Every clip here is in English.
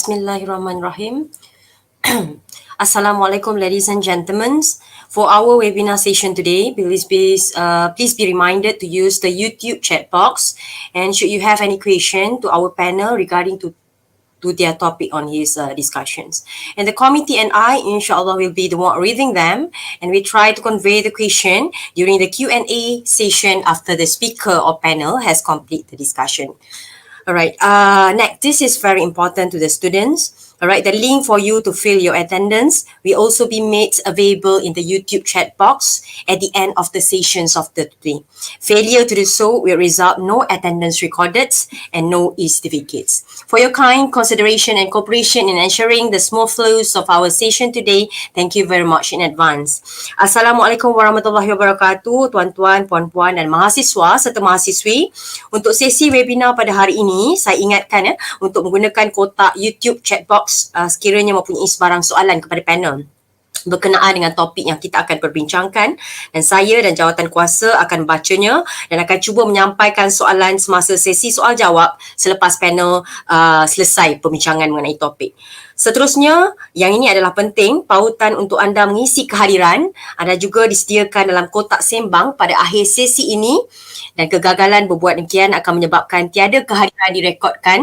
Bismillahirrahmanirrahim. Assalamualaikum, ladies and gentlemen. For our webinar session today, please be reminded to use the YouTube chat box. And should you have any question to our panel regarding to their topic on his discussions. And the committee and I, inshallah, will be the one reading them, and we try to convey the question during the Q&A session after the speaker or panel has completed the discussion. All right, next, this is very important to the students. All right, the link for you to fill your attendance will also be made available in the YouTube chat box at the end of the sessions of the day. Failure to do so will result no attendance recorded and no e-certificates. For your kind consideration and cooperation in ensuring the smooth flows of our session today, thank you very much in advance. Assalamualaikum warahmatullahi wabarakatuh, tuan-tuan, puan-puan dan mahasiswa serta mahasiswi. Untuk sesi webinar pada hari ini, saya ingatkan untuk menggunakan kotak YouTube chat box sekiranya mempunyai sebarang soalan kepada panel berkenaan dengan topik yang kita akan perbincangkan, dan saya dan jawatan kuasa akan bacanya dan akan cuba menyampaikan soalan semasa sesi soal jawab selepas panel selesai perbincangan mengenai topik. Seterusnya, yang ini adalah penting, pautan untuk anda mengisi kehadiran anda juga disediakan dalam kotak sembang pada akhir sesi ini, dan kegagalan berbuat demikian akan menyebabkan tiada kehadiran direkodkan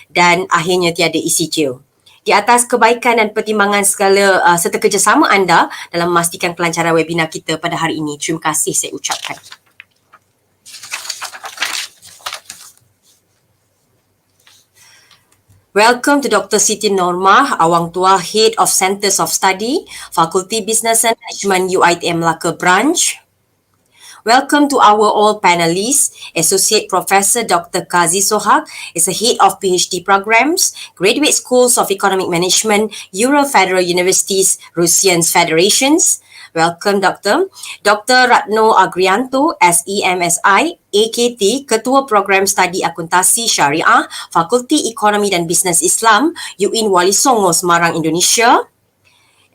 dan akhirnya tiada ECQ. Di atas kebaikan dan pertimbangan segala serta kerjasama anda dalam memastikan kelancaran webinar kita pada hari ini. Terima kasih saya ucapkan. Welcome to Dr. Siti Normah, Awang Tua, Head of Centres of Study, Faculty Business and Management UiTM Melaka Branch. Welcome to our all panelists. Associate Professor Dr. Kazi Sohag is a Head of PhD Programs, Graduate Schools of Economic Management, Euro Federal Universities, Russians Federations. Welcome, Dr. Dr. Ratno Agrianto, SEMSI, AKT, Ketua Program Studi Akuntansi Syariah, Fakulti Ekonomi dan Bisnes Islam, UIN Wali Songo, Semarang, Indonesia.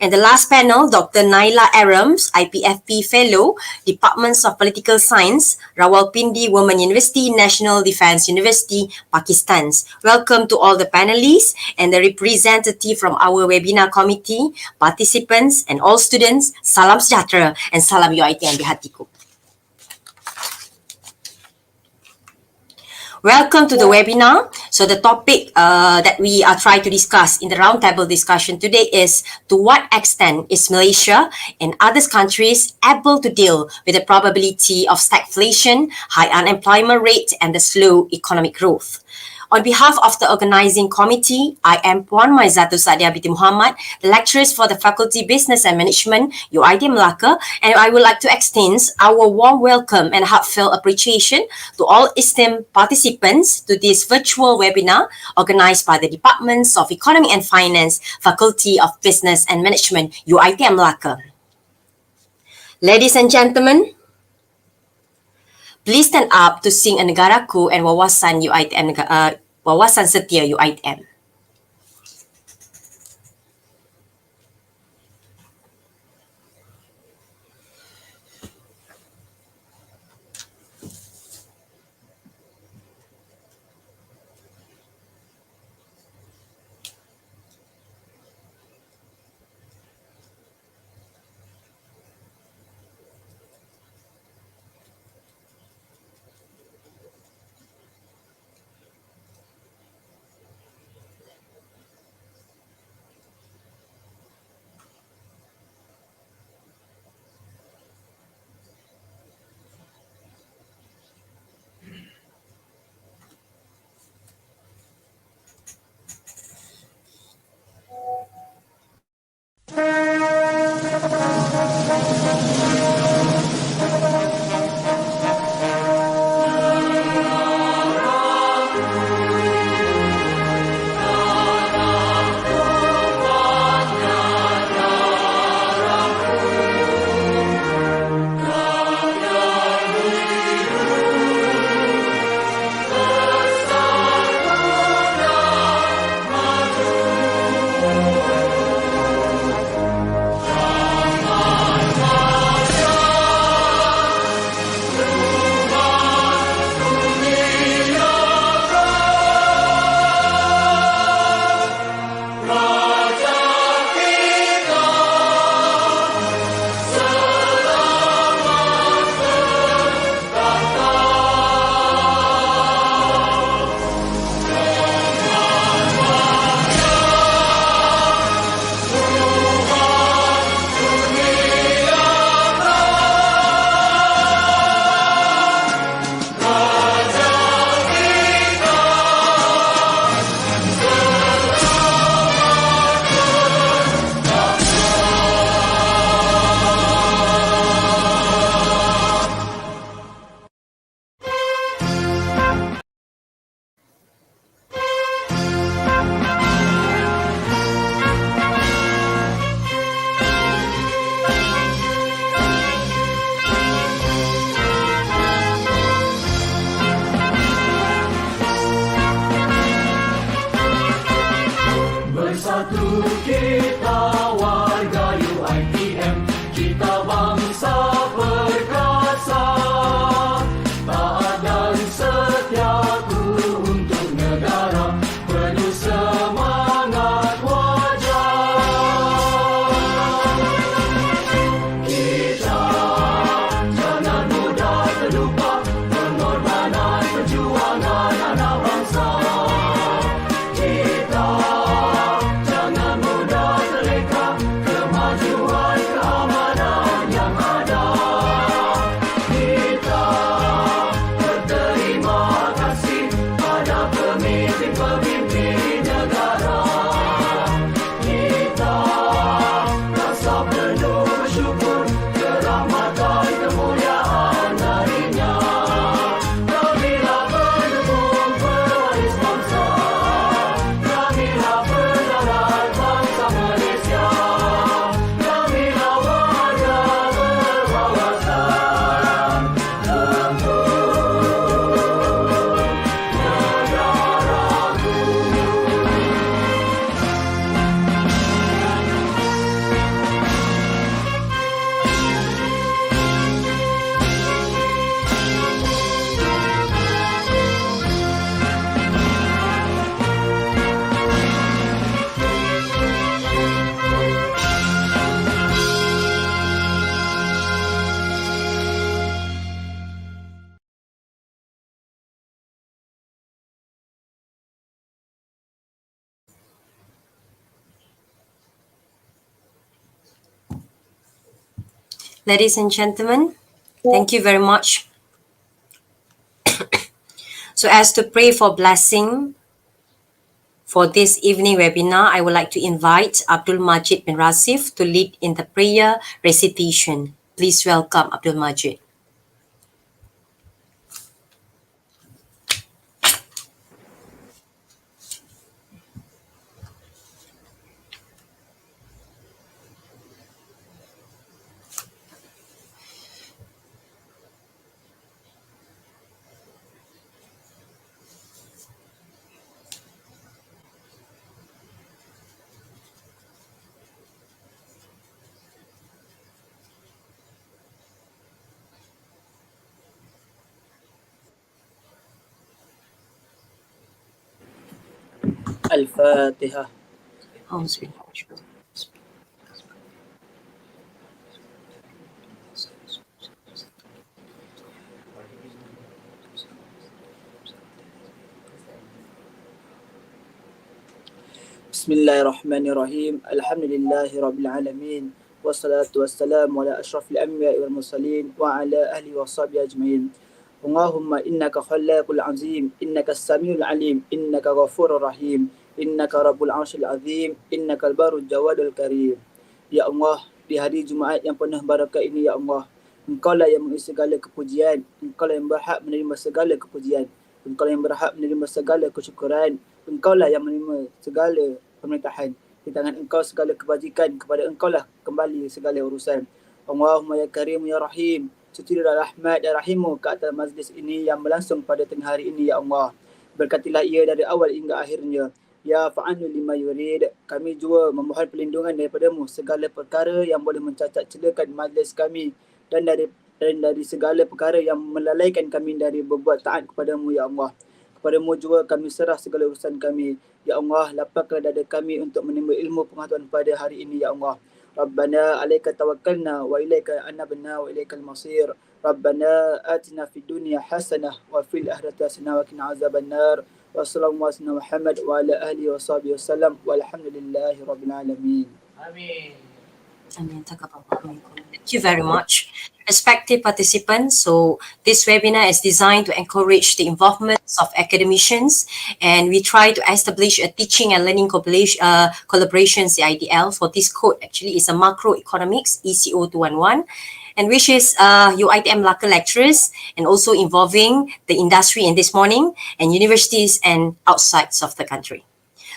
And the last panel, Dr. Naila Arams, IPFP Fellow, Departments of Political Science, Rawalpindi Women University, National Defence University, Pakistan. Welcome to all the panelists and the representative from our webinar committee, participants and all students. Salam sejahtera and salam UiTM di hatiku. Welcome to the webinar. So the topic that we are trying to discuss in the roundtable discussion today is, to what extent is Malaysia and other countries able to deal with the probability of stagflation, high unemployment rate and the slow economic growth? On behalf of the organizing committee, I am Puan Maizatul Sadia binti Muhammad, the lecturers for the Faculty Business and Management, UiTM Melaka, and I would like to extend our warm welcome and heartfelt appreciation to all esteemed participants to this virtual webinar organized by the Departments of Economy and Finance, Faculty of Business and Management, UiTM Melaka. Ladies and gentlemen, please stand up to sing a Negaraku and Wawasan UiTM, Wawasan Setia UiTM. Ladies and gentlemen, thank you very much. So as to pray for blessing for this evening webinar, I would like to invite Abdul Majid bin Rasif to lead in the prayer recitation. Please welcome Abdul Majid. الفاتحة. Bismillahirrahmanirrahim. Alhamdulillahirrabbilalamin. Wassalatu wassalamu ala ashrafil anbiya'i wal mursalin wa ala ahli wa sahbihi ajma'in. Allahumma innaka khallaqul azim, innaka as-sami'ul alim, innaka ghafurur rahim, innaka rabbul arsyil azim, innaka al-barul jawadul karim. Ya Allah, di hari Jumaat yang penuh barakah ini, ya Allah, Engkau lah yang mengisi segala kepujian, Engkau lah yang berhak menerima segala kepujian, Engkau lah yang berhak menerima segala kesyukuran, Engkau lah yang menerima segala pemerintahan. Di tangan Engkau segala kebajikan, kepada Engkau lah kembali segala urusan. Allahumma ya Karim ya Rahim, cucurlah rahmat dan rahimmu ke atas majlis ini yang berlangsung pada tengah hari ini, ya Allah. Berkatilah ia dari awal hingga akhirnya. Ya fa'anu lima yurid, kami juga memohon perlindungan daripadamu segala perkara yang boleh mencacat celakan majlis kami dan dari segala perkara yang melalaikan kami dari berbuat taat kepadamu, ya Allah. Kepadamu jua kami serah segala urusan kami. Ya Allah, lapangkanlah dada kami untuk menimba ilmu pengetahuan pada hari ini, Ya Allah. Rabbana alaika tawakkalna wa ilaika anabna wa ilaikal masir. Rabbana atina fid dunya hasanah wa fil akhirati hasanah wa qina azabannar. Wa sallallahu alaihi Muhammad wa ala alihi wa sahbihi wasallam walhamdulillahi rabbil alamin. Amin. Thank you very much. Respected participants, so this webinar is designed to encourage the involvement of academicians, and we try to establish a teaching and learning collaborations, the IDL, for this code actually is a macroeconomics ECO 211, and which is UITM Malacca lecturers and also involving the industry in this morning and universities and outsides of the country.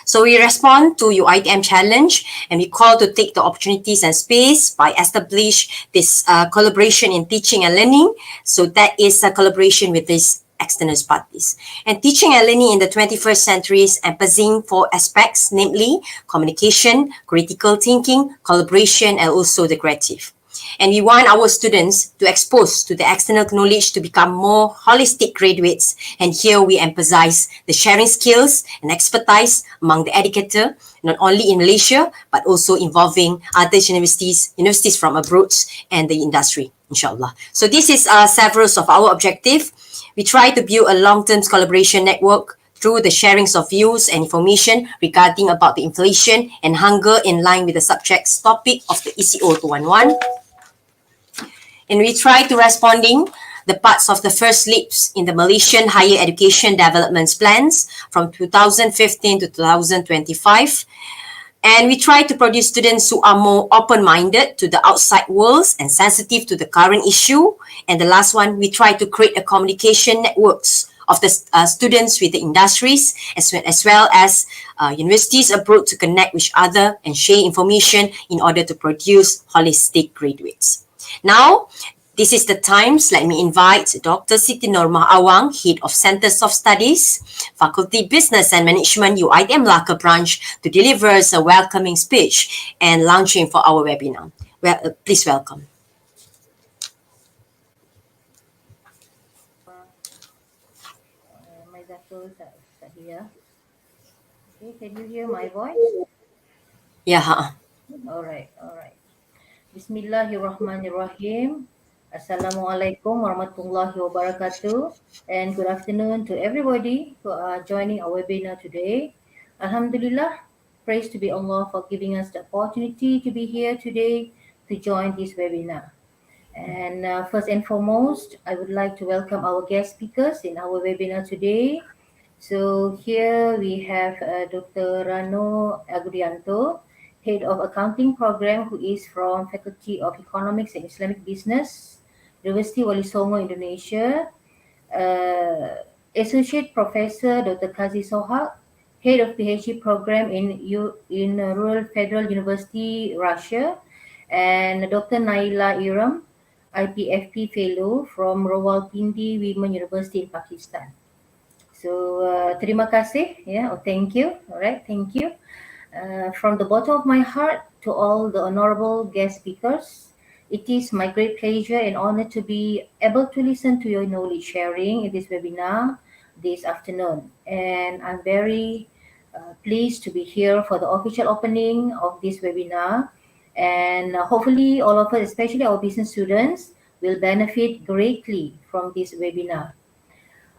So we respond to your ITM challenge and we call to take the opportunities and space by establish this collaboration in teaching and learning. So that is a collaboration with these external parties. And teaching and learning in the 21st century is emphasizing four aspects, namely communication, critical thinking, collaboration, and also the creative. And we want our students to expose to the external knowledge to become more holistic graduates. And here we emphasize the sharing skills and expertise among the educator, not only in Malaysia, but also involving other universities from abroad and the industry, inshallah. So this is several of our objective. We try to build a long-term collaboration network through the sharings of views and information regarding about the inflation and hunger in line with the subject's topic of the ECO 211. And we try to responding the parts of the first leaps in the Malaysian higher education development plans from 2015 to 2025. And we try to produce students who are more open-minded to the outside worlds and sensitive to the current issue. And the last one, we try to create a communication networks of the students with the industries as well as universities abroad to connect with each other and share information in order to produce holistic graduates. Now, this is the times. Let me invite Dr. Siti Norma Awang, Head of Centers of Studies, Faculty Business and Management, UITM Malacca branch, to deliver us a welcoming speech and launching for our webinar. Well, please welcome. My doctor here. Okay, can you hear my voice? Yeah. All right. Bismillahirrahmanirrahim. Assalamualaikum warahmatullahi wabarakatuh. And good afternoon to everybody who are joining our webinar today. Alhamdulillah, praise to be Allah for giving us the opportunity to be here today to join this webinar. And first and foremost, I would like to welcome our guest speakers in our webinar today. So here we have Dr. Rano Agudianto, Head of Accounting Program, who is from Faculty of Economics and Islamic Business, University Wali Songo, Indonesia. Associate Professor Dr. Kazi Sohag, Head of PhD Program in Rural Federal University, Russia, and Dr. Naila Iram, IPFP Fellow from Rawalpindi Women University in Pakistan. So terima kasih, thank you. All right, thank you. From the bottom of my heart to all the honorable guest speakers, it is my great pleasure and honor to be able to listen to your knowledge sharing in this webinar this afternoon. And I'm very pleased to be here for the official opening of this webinar. And hopefully all of us, especially our business students, will benefit greatly from this webinar.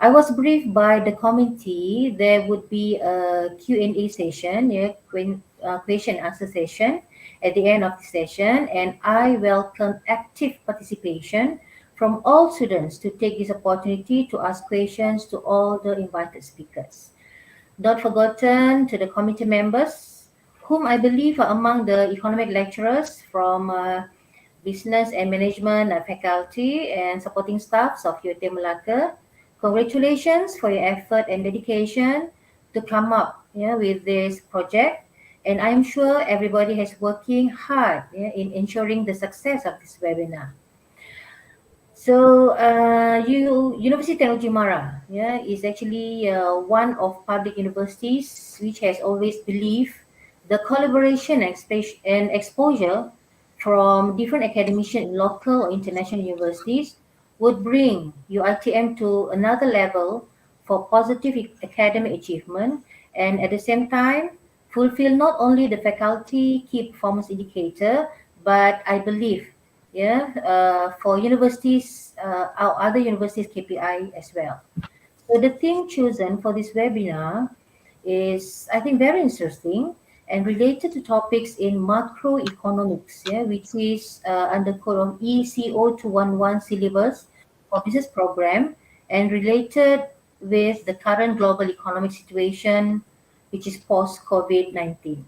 I was briefed by the committee there would be a Q&A session, question and answer session at the end of the session, and I welcome active participation from all students to take this opportunity to ask questions to all the invited speakers. Not forgotten to the committee members, whom I believe are among the economic lecturers from business and management faculty and supporting staffs of UiTM Malacca. Congratulations for your effort and dedication to come up with this project. And I'm sure everybody is working hard in ensuring the success of this webinar. So University Technology Mara is actually one of public universities which has always believed the collaboration and exposure from different academicians in local or international universities would bring UiTM to another level for positive academic achievement, and at the same time fulfill not only the faculty key performance indicator, but I believe, for universities, our other universities KPI as well. So the theme chosen for this webinar is, I think, very interesting and related to topics in macroeconomics, which is under code of ECO 211 syllabus for business program, and related with the current global economic situation, which is post COVID-19.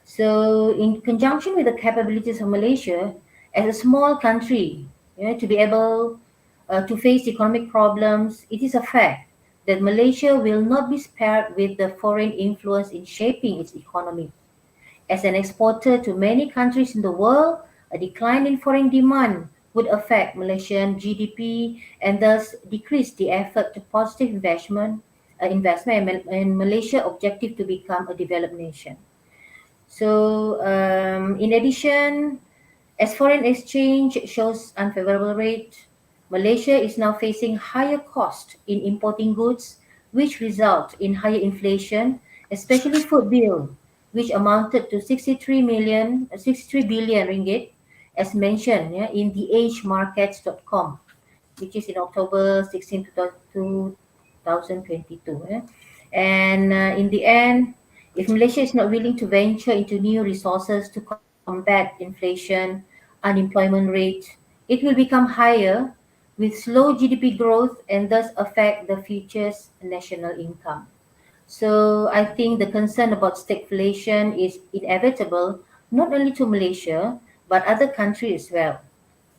So, in conjunction with the capabilities of Malaysia as a small country, to be able to face economic problems, it is a fact that Malaysia will not be spared with the foreign influence in shaping its economy. As an exporter to many countries in the world, a decline in foreign demand would affect Malaysian GDP and thus decrease the effort to positive investment and Malaysia objective to become a developed nation. So, in addition, as foreign exchange shows unfavorable rate, Malaysia is now facing higher cost in importing goods, which result in higher inflation, especially food bill, which amounted to 63 billion ringgit, as mentioned, in theagemarkets.com, which is in October 16, 2022. And in the end, if Malaysia is not willing to venture into new resources to combat inflation, unemployment rate, it will become higher with slow GDP growth and thus affect the future's national income. So I think the concern about stagflation is inevitable not only to Malaysia but other countries as well.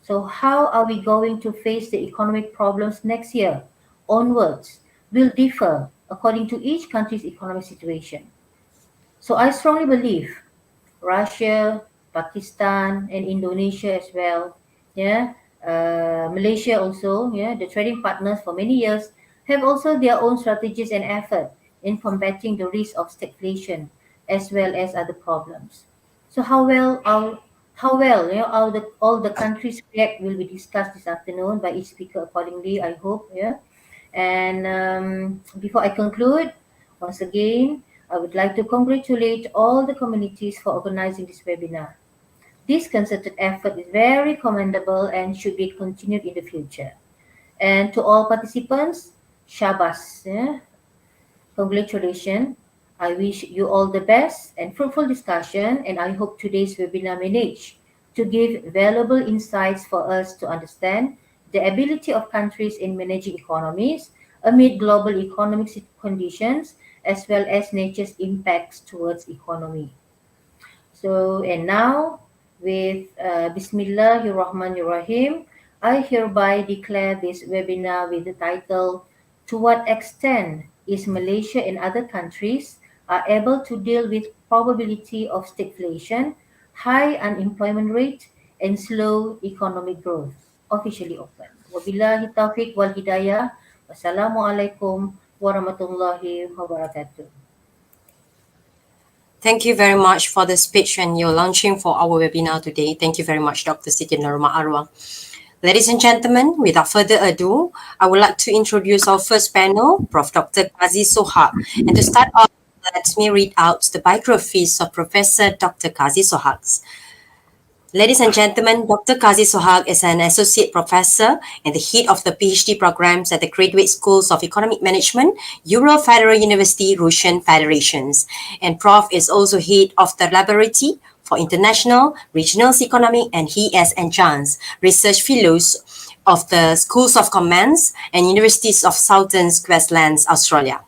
So how are we going to face the economic problems next year onwards will differ according to each country's economic situation. So I strongly believe Russia, Pakistan, and Indonesia as well, Malaysia also, the trading partners for many years have also their own strategies and effort in combating the risk of stagflation as well as other problems. So all the countries react will be discussed this afternoon by each speaker accordingly, I hope. And before I conclude, once again, I would like to congratulate all the communities for organizing this webinar. This concerted effort is very commendable and should be continued in the future. And to all participants, Shabas, congratulations. I wish you all the best and fruitful discussion, and I hope today's webinar managed to give valuable insights for us to understand the ability of countries in managing economies amid global economic conditions as well as nature's impacts towards economy. So, and now with Bismillahirrahmanirrahim, I hereby declare this webinar with the title, To What Extent is Malaysia and Other Countries are Able to Deal with Probability of Stagflation, High Unemployment Rate, and Slow Economic Growth, officially open. Wabillahi taufiq wal hidayah. Wassalamualaikum warahmatullahi wabarakatuh. Thank you very much for the speech and your launching for our webinar today. Thank you very much, Dr. Siti Norma Arwa. Ladies and gentlemen, without further ado, I would like to introduce our first panel, Prof. Dr. Qazi Sohag. And to start off, let me read out the biographies of Professor Dr. Qazi Sohag. Ladies and gentlemen, Dr. Qazi Sohag is an associate professor and the head of the PhD programs at the Graduate Schools of Economic Management, Euro Federal University, Russian Federations. And Prof is also head of the Laboratory for International Regional Economic, and he is adjunct research fellows of the Schools of Commerce and Universities of Southern Queensland, Australia.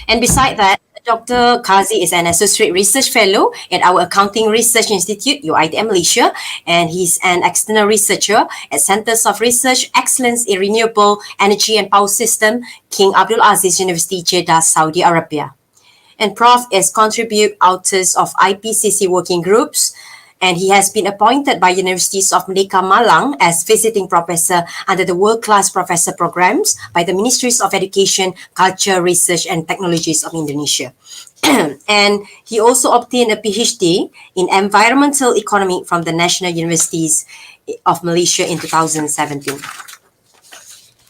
And beside that, Dr. Qazi is an associate research fellow at our Accounting Research Institute, UiTM Malaysia, and he's an external researcher at Centers of Research Excellence in Renewable Energy and Power System, King Abdul Aziz University, Jeddah, Saudi Arabia. And Prof is contribute authors of IPCC working groups, and he has been appointed by Universities of Merdeka Malang as visiting professor under the world-class professor programs by the Ministries of Education, Culture, Research and Technologies of Indonesia. And he also obtained a PhD in Environmental Economy from the National Universities of Malaysia in 2017.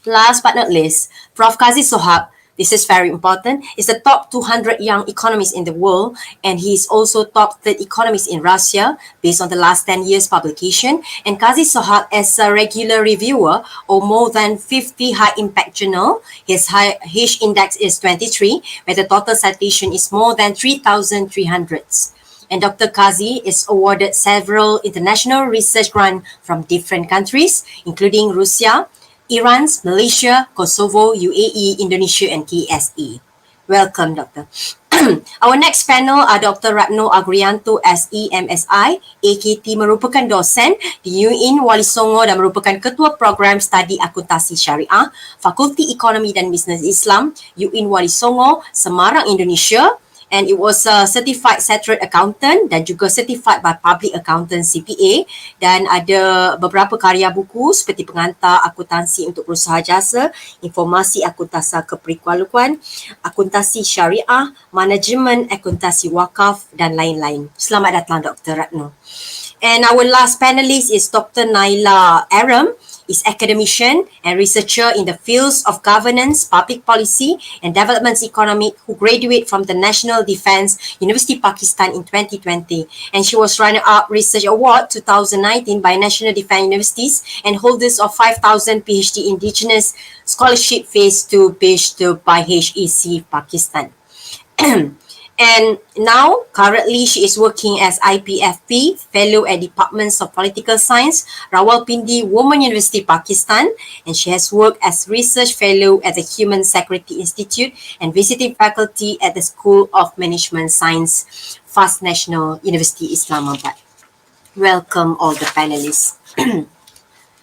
Last but not least, Prof. Kazi Sohab, this is very important, is the top 200 young economists in the world, and he is also top third economist in Russia based on the last 10 years publication. And Kazi Sohab is a regular reviewer of more than 50 high impact journal. His H index is 23, where the total citation is more than 3,300. And Dr. Kazi is awarded several international research grants from different countries, including Russia, Iran, Malaysia, Kosovo, UAE, Indonesia, and KSA. Welcome, Doctor. Our next panel are Dr. Ratno Agrianto, SE, MSI, AKT merupakan dosen di UIN Wali Songo dan merupakan Ketua Program Studi Akuntansi Syariah, Fakulti Ekonomi dan Bisnes Islam, UIN Wali Songo, Semarang, Indonesia. And it was a certified chartered accountant dan juga certified by public accountant CPA, dan ada beberapa karya buku seperti pengantar akuntansi untuk perusahaan jasa, informasi akuntansi keperikuan, akuntansi syariah, manajemen akuntansi wakaf dan lain-lain. Selamat datang Dr. Ratno. And our last panelist is Dr. Naila Aram, is academician and researcher in the fields of governance, public policy, and development economic, who graduated from the National Defence University Pakistan in 2020. And she was runner-up Research Award 2019 by National Defence Universities and holders of 5,000 PhD Indigenous Scholarship Phase 2 based by HEC Pakistan. And now, currently, she is working as IPFP Fellow at Departments of Political Science, Rawalpindi Women University, Pakistan, and she has worked as Research Fellow at the Human Security Institute and visiting faculty at the School of Management Science, Fast National University, Islamabad. Welcome all the panelists.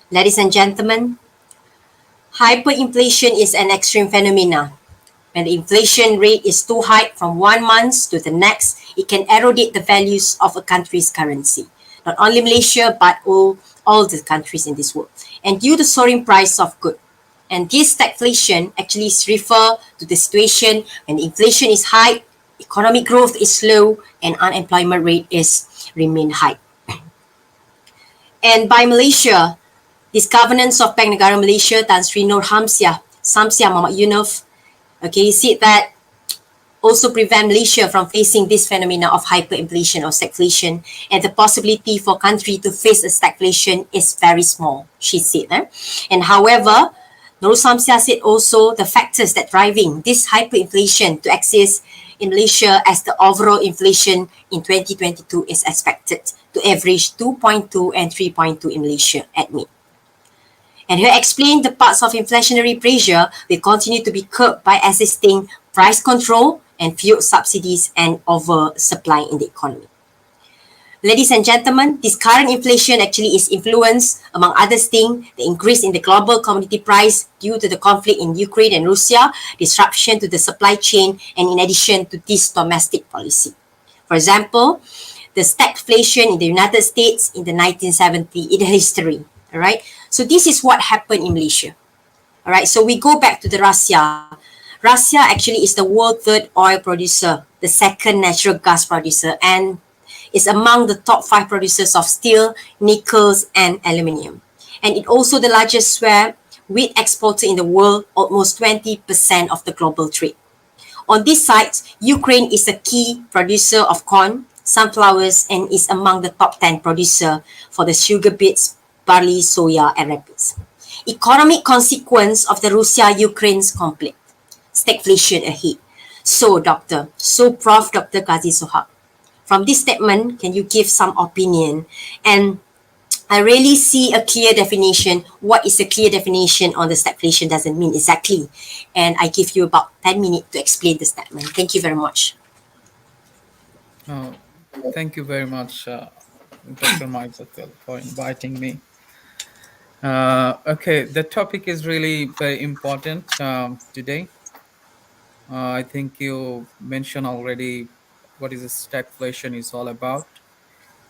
Ladies and gentlemen, hyperinflation is an extreme phenomenon. When the inflation rate is too high from one month to the next, it can erode the values of a country's currency. Not only Malaysia, but all the countries in this world. And due to soaring price of goods. And this stagflation actually refer to the situation when the inflation is high, economic growth is slow, and unemployment rate is remain high. And by Malaysia, this governance of Bank Negara Malaysia, Tan Sri Nur Hamzah Muhammad Yunof, okay, said that also prevent Malaysia from facing this phenomena of hyperinflation or stagflation, and the possibility for country to face a stagflation is very small, she said. And however, Nur Hamzah said also the factors that driving this hyperinflation to exist in Malaysia, as the overall inflation in 2022 is expected to average 2.2 and 3.2 in Malaysia, admit. And he explained the parts of inflationary pressure will continue to be curbed by assisting price control and fuel subsidies and oversupply in the economy. Ladies and gentlemen, this current inflation actually is influenced, among other things, the increase in the global commodity price due to the conflict in Ukraine and Russia, disruption to the supply chain, and in addition to this domestic policy. For example, the stagflation in the United States in the 1970s in history. All right. So this is what happened in Malaysia. All right. So we go back to the Russia. Russia actually is the world third oil producer, the second natural gas producer, and is among the top 5 producers of steel, nickels, and aluminium. And it also the largest wheat exporter in the world, almost 20% of the global trade. On this side, Ukraine is a key producer of corn, sunflowers, and is among the top 10 producer for the sugar beets, barley, soya, and rapeseed. Economic consequence of the Russia-Ukraine's conflict. Stagflation ahead. So, Prof. Dr. Kazi Sohab, from this statement, can you give some opinion? And I really see a clear definition. What is a clear definition on the stagflation doesn't mean exactly. And I give you about 10 minutes to explain the statement. Thank you very much. Thank you very much, Dr. Maizakel, for inviting me. Okay, the topic is really very important today. I think you mentioned already what is a stagflation is all about.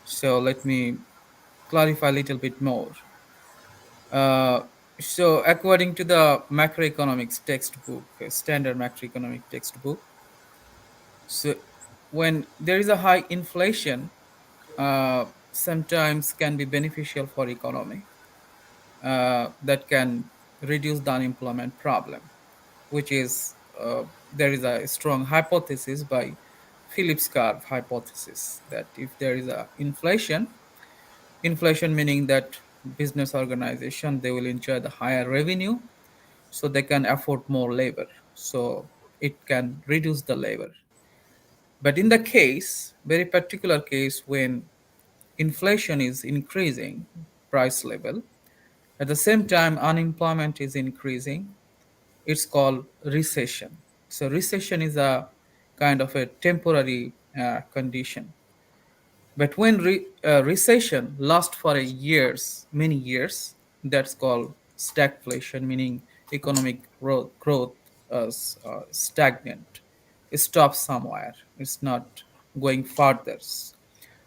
So let me clarify a little bit more. So according to the macroeconomics textbook, standard macroeconomic textbook, so when there is a high inflation, sometimes can be beneficial for economy. That can reduce the unemployment problem. which is there is a strong hypothesis by Phillips curve hypothesis that if there is a inflation meaning that business organization they will enjoy the higher revenue, so they can afford more labor, so it can reduce the labor. But in the case, very particular case, when inflation is increasing price level, at the same time unemployment is increasing, it's called recession. So recession is a kind of a temporary condition. But when recession lasts for a years, many years, that's called stagflation, meaning economic growth is stagnant. It stops somewhere. It's not going further,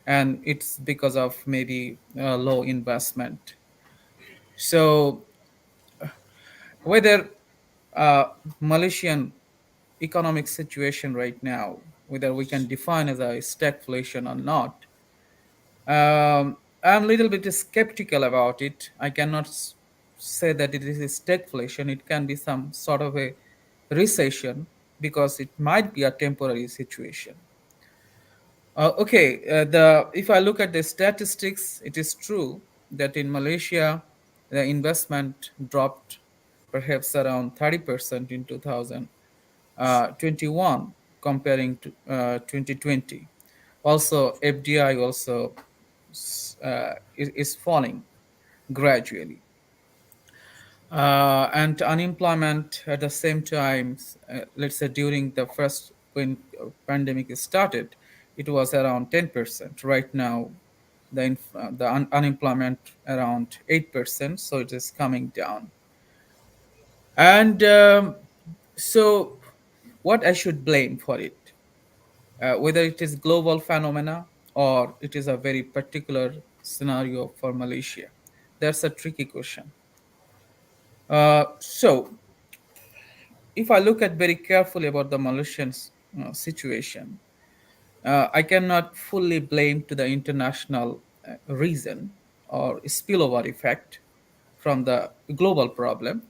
and it's because of maybe low investment. So whether Malaysian economic situation right now, whether we can define as a stagflation or not, I'm a little bit skeptical about it. I cannot say that it is a stagflation. It can be some sort of a recession because it might be a temporary situation. The if I look at the statistics, it is true that in Malaysia, the investment dropped perhaps around 30% in 2021 comparing to 2020. Also, FDI also is falling gradually. And unemployment at the same time, let's say during the first when pandemic started, it was around 10%. Right now, the unemployment around 8%, so it is coming down. And so, what I should blame for it, whether it is global phenomena or it is a very particular scenario for Malaysia, that's a tricky question. So if I look at very carefully about the Malaysian situation, I cannot fully blame to the international reason or spillover effect from the global problem.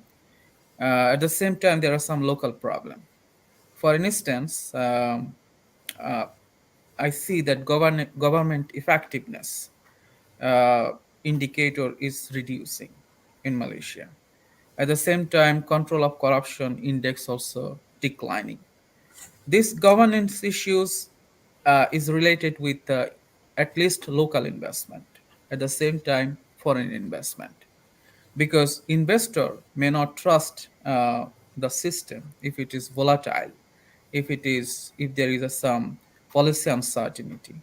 At the same time, there are some local problem. For instance, uh, I see that government effectiveness uh, indicator is reducing in Malaysia. At the same time, control of corruption index also declining. This governance issues is related with at least local investment. At the same time, foreign investment, because investor may not trust the system if it is volatile, if there is some policy uncertainty.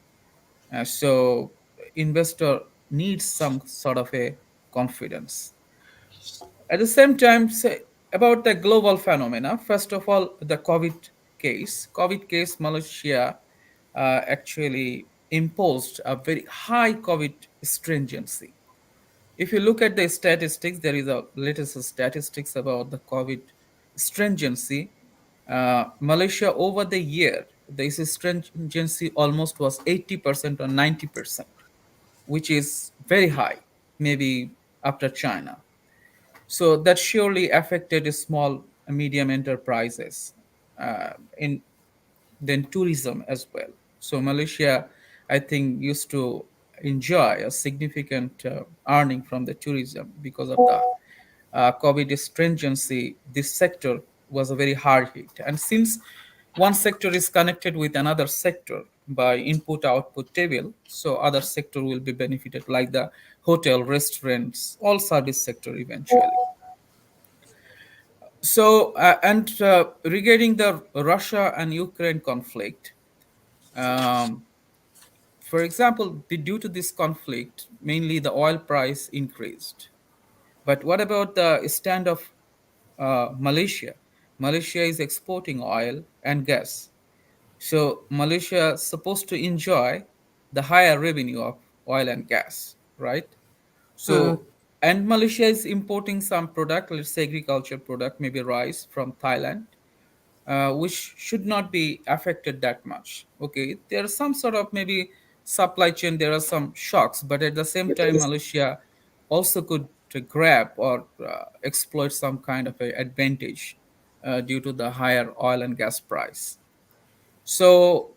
So investor needs some sort of a confidence. At the same time, say about the global phenomena. First of all, the COVID case, Malaysia actually imposed a very high COVID stringency. If you look at the statistics, there is a latest statistics about the COVID stringency. Malaysia over the year, the stringency almost was 80% or 90%, which is very high, maybe after China. So that surely affected small and medium enterprises in then tourism as well. So Malaysia, I think, used to enjoy a significant earning from the tourism because of the COVID stringency. This sector was a very hard hit, and since one sector is connected with another sector by input-output table, so other sector will be benefited, like the hotel, restaurants, all service sector eventually. So, and regarding the Russia and Ukraine conflict, um, for example, due to this conflict, mainly the oil price increased. But what about the stand of Malaysia? Malaysia is exporting oil and gas. So Malaysia is supposed to enjoy the higher revenue of oil and gas, right? Mm. So, and Malaysia is importing some product, let's say agriculture product, maybe rice from Thailand, which should not be affected that much. Okay, there are some sort of maybe supply chain, there are some shocks, but at the same time, Malaysia also could grab or exploit some kind of a advantage due to the higher oil and gas price. So,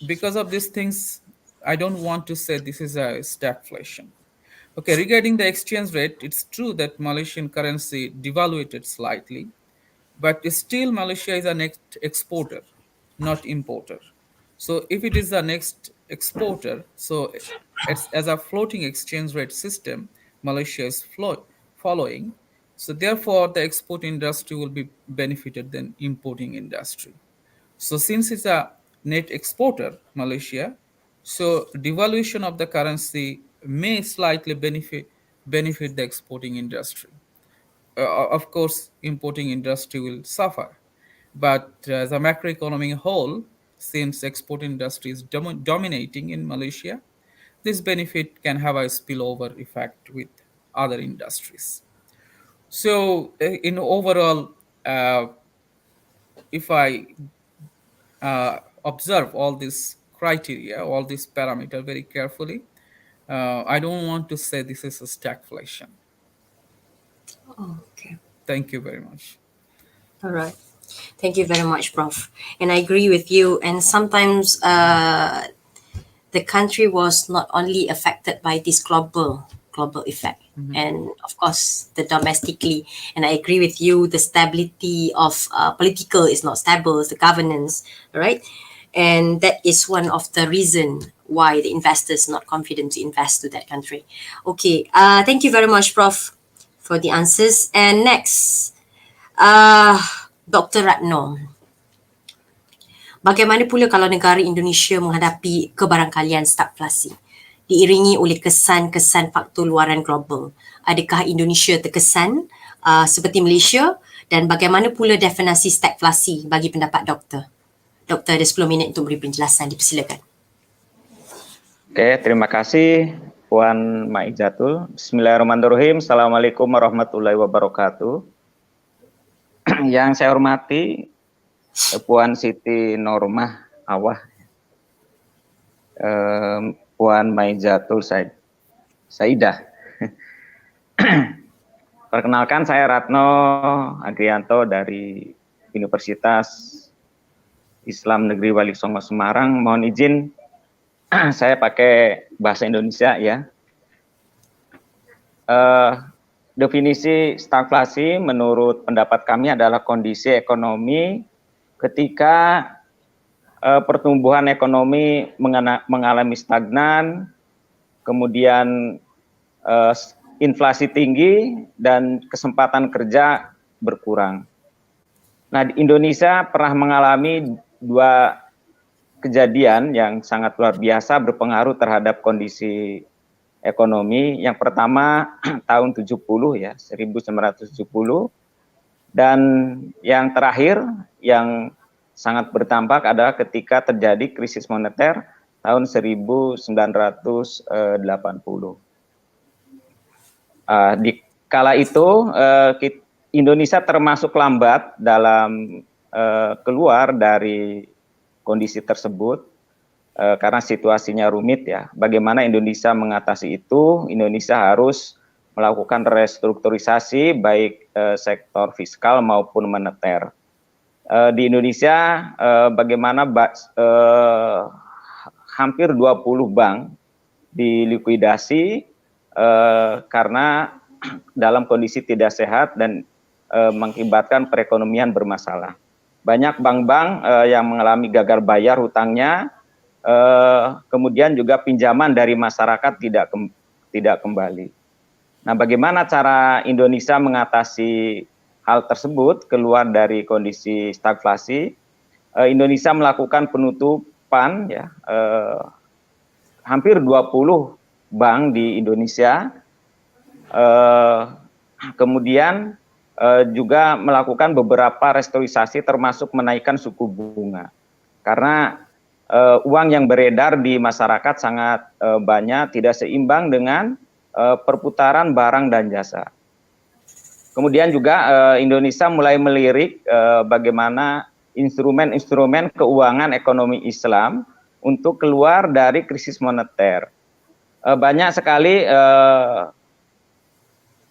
because of these things, I don't want to say this is a stagflation. Okay, regarding the exchange rate, it's true that Malaysian currency devaluated slightly, but still Malaysia is a next exporter, not importer. So if it is the next exporter, so it's as a floating exchange rate system, Malaysia is following. So therefore, the export industry will be benefited than importing industry. So since it's a net exporter, Malaysia, so devaluation of the currency may slightly benefit the exporting industry. Of course, importing industry will suffer. But as a macroeconomic whole, since export industry is dominating in Malaysia, this benefit can have a spillover effect with other industries. So, in overall, if I observe all these criteria, all these parameters very carefully, I don't want to say this is a stagflation. Okay. Thank you very much. All right. Thank you very much, Prof. And I agree with you. And sometimes the country was not only affected by this global effect, and of course the domestically. And I agree with you. The stability of political is not stable. The governance, right? And that is one of the reason why the investors not confident to invest to that country. Okay. Thank you very much, Prof, for the answers. And next, uh, Dr. Ratno. Bagaimana pula kalau negara Indonesia menghadapi kebarangkalian stagflasi diiringi oleh kesan-kesan faktor luaran global? Adakah Indonesia terkesan seperti Malaysia, dan bagaimana pula definisi stagflasi bagi pendapat doktor? Doktor ada 10 minit untuk beri penjelasan, dipersilakan. Oke, terima kasih Puan Maizatul. Bismillahirrahmanirrahim. Assalamualaikum warahmatullahi wabarakatuh. Yang saya hormati Puan Siti Normah Awah, Puan Maizatul Saidah. Perkenalkan, saya Ratno Adrianto dari Universitas Islam Negeri Wali Songo Semarang. Mohon izin saya pakai bahasa Indonesia ya. Definisi stagflasi menurut pendapat kami adalah kondisi ekonomi ketika pertumbuhan ekonomi mengalami stagnan, kemudian inflasi tinggi dan kesempatan kerja berkurang. Nah, di Indonesia pernah mengalami dua kejadian yang sangat luar biasa berpengaruh terhadap kondisi ekonomi. Yang pertama tahun 70 ya, 1970, dan yang terakhir yang sangat berdampak adalah ketika terjadi krisis moneter tahun 1980. Di kala itu Indonesia termasuk lambat dalam keluar dari kondisi tersebut karena situasinya rumit ya. Bagaimana Indonesia mengatasi itu? Indonesia harus melakukan restrukturisasi baik sektor fiskal maupun moneter. Di Indonesia bagaimana hampir 20 bank dilikuidasi karena dalam kondisi tidak sehat dan mengakibatkan perekonomian bermasalah. Banyak bank-bank yang mengalami gagal bayar hutangnya, kemudian juga pinjaman dari masyarakat tidak kembali. Nah, bagaimana cara Indonesia mengatasi hal tersebut, keluar dari kondisi stagflasi? Indonesia melakukan penutupan ya, hampir 20 bank di Indonesia, kemudian juga melakukan beberapa restrukturisasi termasuk menaikkan suku bunga. Karena uang yang beredar di masyarakat sangat banyak, tidak seimbang dengan perputaran barang dan jasa. Kemudian juga Indonesia mulai melirik bagaimana instrumen-instrumen keuangan ekonomi Islam untuk keluar dari krisis moneter. Banyak sekali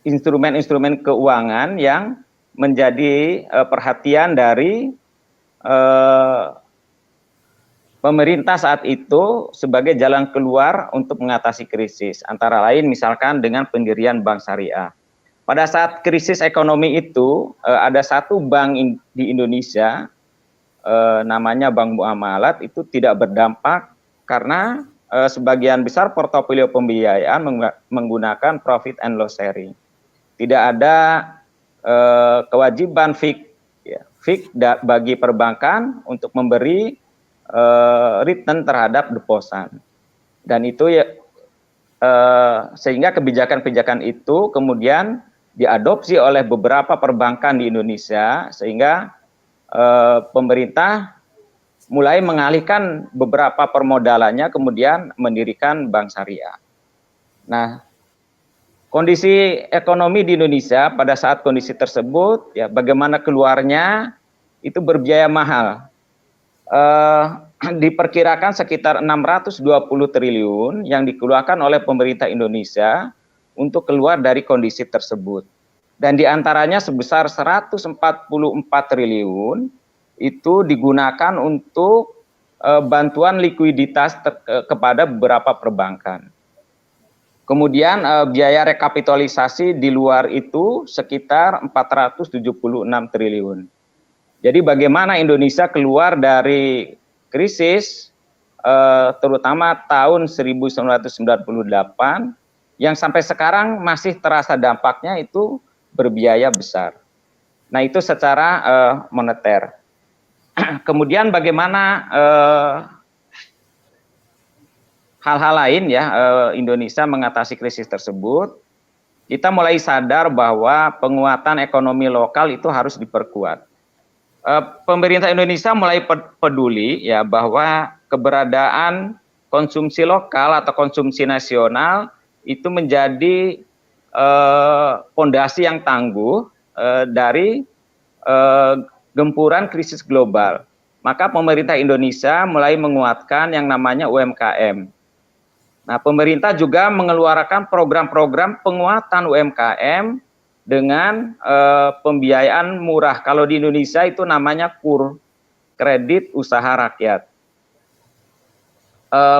instrumen-instrumen keuangan yang menjadi perhatian dari pemerintah saat itu sebagai jalan keluar untuk mengatasi krisis. Antara lain misalkan dengan pendirian bank syariah. Pada saat krisis ekonomi itu ada satu bank di Indonesia namanya Bank Muamalat itu tidak berdampak karena sebagian besar portofolio pembiayaan menggunakan profit and loss sharing. Tidak ada kewajiban fix bagi perbankan untuk memberi return terhadap deposan. Dan itu ya sehingga kebijakan-kebijakan itu kemudian diadopsi oleh beberapa perbankan di Indonesia sehingga pemerintah mulai mengalihkan beberapa permodalannya kemudian mendirikan bank syariah. Nah, kondisi ekonomi di Indonesia pada saat kondisi tersebut ya bagaimana keluarnya itu berbiaya mahal. Diperkirakan sekitar 620 triliun yang dikeluarkan oleh pemerintah Indonesia untuk keluar dari kondisi tersebut. Dan diantaranya sebesar 144 triliun itu digunakan untuk bantuan likuiditas kepada beberapa perbankan. Kemudian biaya rekapitalisasi di luar itu sekitar 476 triliun. Jadi bagaimana Indonesia keluar dari krisis terutama tahun 1998 yang sampai sekarang masih terasa dampaknya itu berbiaya besar. Nah itu secara moneter. Kemudian bagaimana hal-hal lain ya Indonesia mengatasi krisis tersebut, kita mulai sadar bahwa penguatan ekonomi lokal itu harus diperkuat. Pemerintah Indonesia mulai peduli ya bahwa keberadaan konsumsi lokal atau konsumsi nasional itu menjadi fondasi yang tangguh dari gempuran krisis global. Maka pemerintah Indonesia mulai menguatkan yang namanya UMKM. Nah, pemerintah juga mengeluarkan program-program penguatan UMKM dengan pembiayaan murah. Kalau di Indonesia itu namanya KUR, Kredit Usaha Rakyat.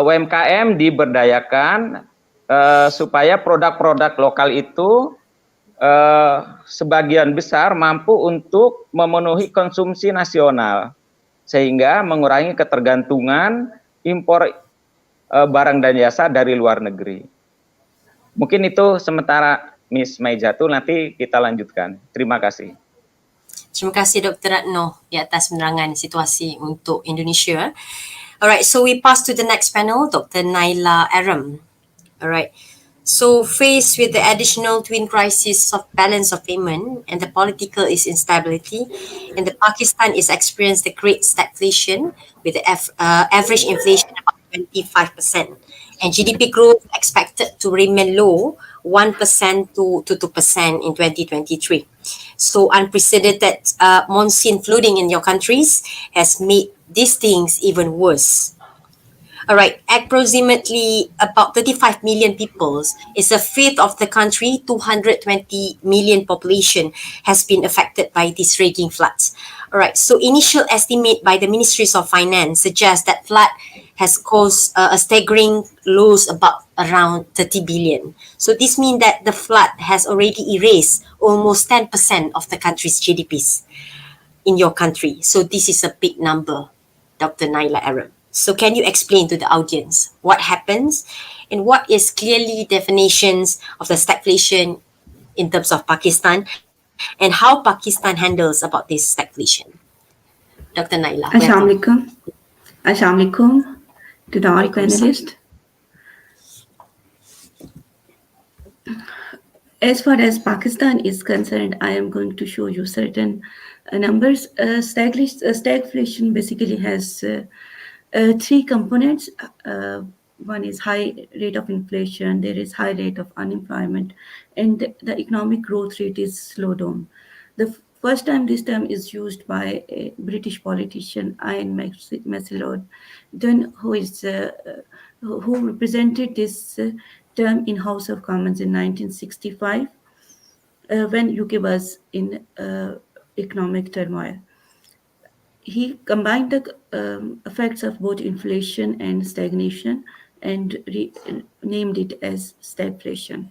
UMKM diberdayakan supaya produk-produk lokal itu sebagian besar mampu untuk memenuhi konsumsi nasional, sehingga mengurangi ketergantungan impor barang dan jasa dari luar negeri. Mungkin itu sementara Miss Maijatul, nanti kita lanjutkan. Terima kasih. Terima kasih Dr. Ratno di atas penerangan situasi untuk Indonesia. Alright, so we pass to the next panel, Dr. Naila Aram. Alright, so faced with the additional twin crisis of balance of payment and the political instability, and the Pakistan is experiencing the great stagflation with the average inflation about 25%, and GDP growth expected to remain low 1% to 2% in 2023. So unprecedented monsoon flooding in your countries has made these things even worse. All right, approximately about 35 million people is a fifth of the country, 220 million population has been affected by these raging floods. All right, so initial estimate by the Ministries of Finance suggests that flood has caused a staggering loss about around 30 billion. So this means that the flood has already erased almost 10% of the country's GDPs in your country. So this is a big number, Dr. Naila Aram. So can you explain to the audience what happens and what is clearly definitions of the stagflation in terms of Pakistan and how Pakistan handles about this stagflation? Dr. Naila. Assalamualaikum. Assalamualaikum to the all panelists. As far as Pakistan is concerned, I am going to show you certain numbers. Stagflation basically has three components. One is high rate of inflation, there is high rate of unemployment, and the economic growth rate is slowed down. The first time this term is used by a British politician, Ian Macleod, who represented this term in House of Commons in 1965. when UK was in economic turmoil. He combined the effects of both inflation and stagnation and named it as stagflation.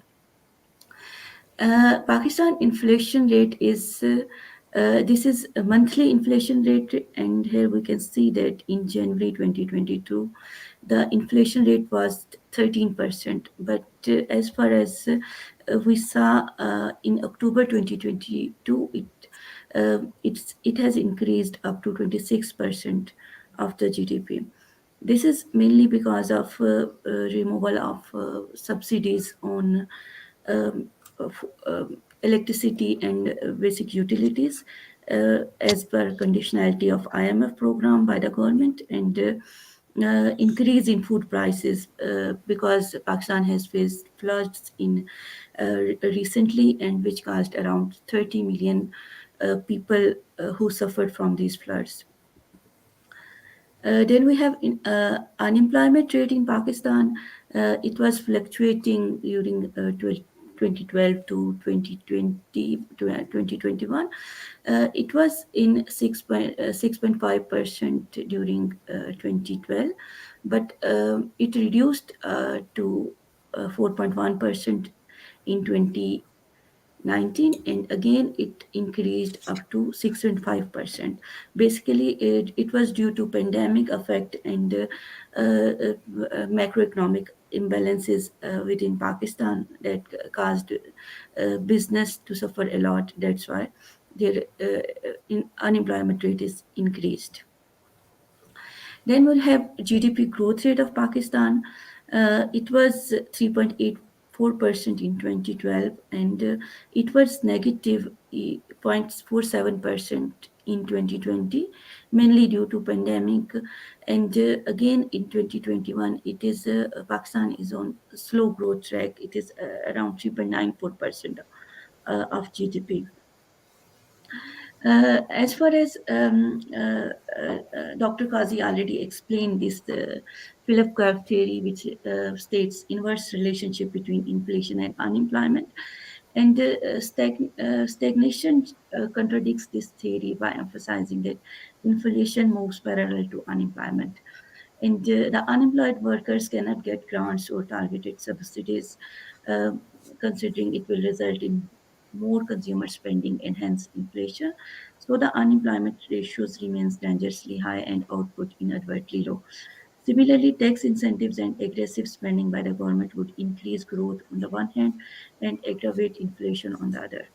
Pakistan inflation rate is this is a monthly inflation rate, and here we can see that in January 2022, the inflation rate was 13%. But as far as we saw in October 2022, it has increased up to 26% of the GDP. This is mainly because of removal of subsidies on um, electricity and basic utilities as per conditionality of IMF program by the government, and increase in food prices because Pakistan has faced floods in recently, and which caused around 30 million people who suffered from these floods. Then we have unemployment rate in Pakistan. It was fluctuating during 2012 to 2021. It was in 6.5% during 2012, but it reduced to 4.1% in 2019, and again it increased up to 6.5%. Basically it was due to pandemic effect and macroeconomic imbalances within Pakistan that caused business to suffer a lot. That's why their unemployment rate is increased. Then we'll have GDP growth rate of Pakistan. It was 3.84% in 2012, and it was negative 0.47% in 2020, mainly due to pandemic. And again in 2021, it is Pakistan is on slow growth track. It is around 3.94% of GDP. As far as Dr. Kazi already explained this Philip Curve theory, which states inverse relationship between inflation and unemployment, and stagnation contradicts this theory by emphasizing that inflation moves parallel to unemployment. And the unemployed workers cannot get grants or targeted subsidies, uh, considering it will result in more consumer spending and hence inflation. So the unemployment ratios remains dangerously high and output inadvertently low. Similarly, tax incentives and aggressive spending by the government would increase growth on the one hand and aggravate inflation on the other.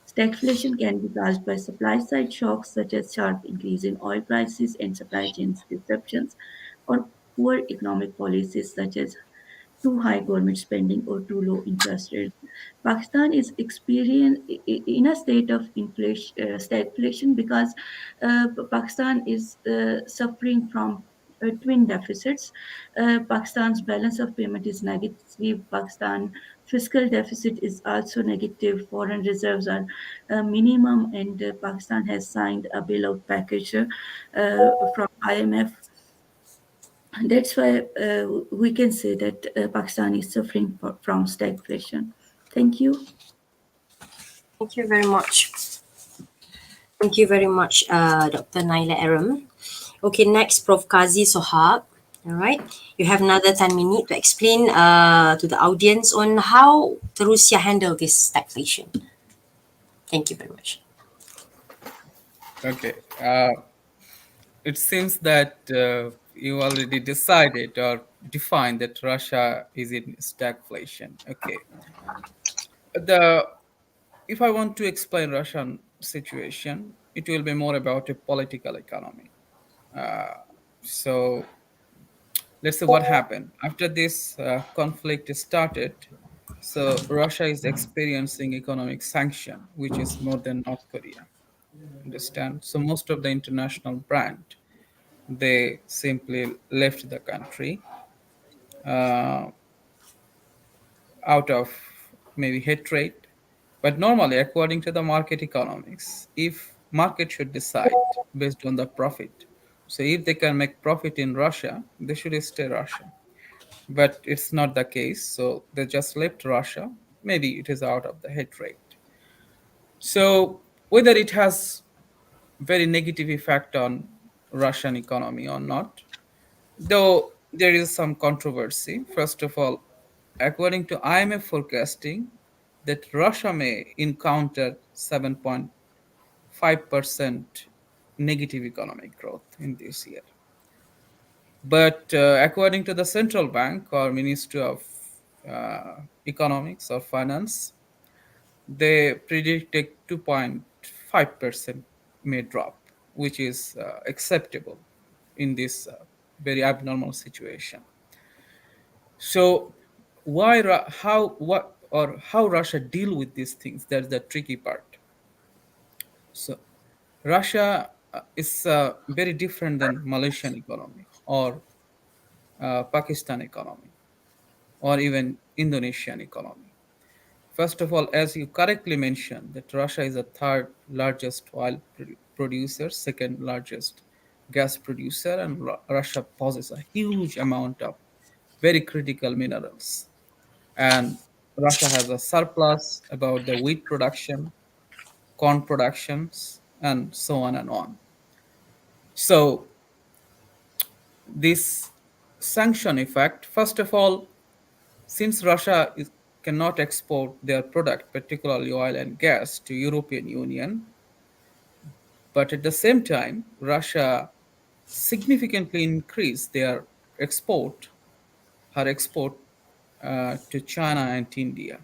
Stagflation can be caused by supply side shocks such as sharp increase in oil prices and supply chain disruptions, or poor economic policies such as too high government spending or too low interest rates. Pakistan is in a state of inflation, stagflation, because Pakistan is suffering from twin deficits. Pakistan's balance of payment is negative. Pakistan fiscal deficit is also negative. Foreign reserves are minimum, and Pakistan has signed a bailout package from IMF. That's why we can say that Pakistan is suffering from stagflation. Thank you. Thank you very much. Thank you very much, Dr. Naila Aram. Okay, next, Prof. Kazi Sohab. All right, you have another 10 minutes to explain to the audience on how the Russia handle this stagflation. Thank you very much. Okay. It seems that you already decided or defined that Russia is in stagflation. Okay. The If I want to explain Russian situation, it will be more about a political economy. So let's see what happened after this conflict started. So Russia is experiencing economic sanction, which is more than North Korea. Understand? So most of the international brand, they simply left the country uh, out of maybe hatred. But normally, according to the market economics, if market should decide based on the profit, so if they can make profit in Russia, they should stay Russia. But it's not the case. So they just left Russia. Maybe it is out of the hatred. So whether it has very negative effect on Russian economy or not, though there is some controversy. First of all, according to IMF forecasting, that Russia may encounter 7.5% negative economic growth in this year. But according to the central bank or Ministry of Economics or Finance, they predict a 2.5% may drop, which is acceptable in this very abnormal situation. So, how Russia deal with these things? That's the tricky part. So, Russia is very different than Malaysian economy or Pakistan economy or even Indonesian economy. First of all, as you correctly mentioned, that Russia is the third largest oil producer, second largest gas producer, and Russia possesses a huge amount of very critical minerals. And Russia has a surplus about the wheat production, corn productions, and so on and on. So this sanction effect, first of all, since cannot export their product, particularly oil and gas, to European Union, but at the same time, Russia significantly increased their export, her export to China and India.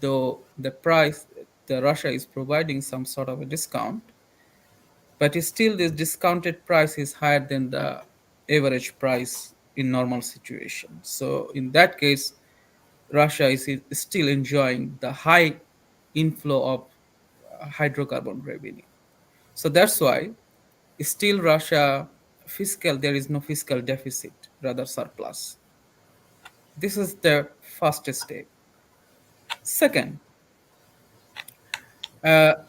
Though the Russia is providing some sort of a discount, but still this discounted price is higher than the average price in normal situations. So in that case, Russia is still enjoying the high inflow of hydrocarbon revenue. So that's why still Russia fiscal there is no fiscal deficit, rather surplus. This is the first step. Second,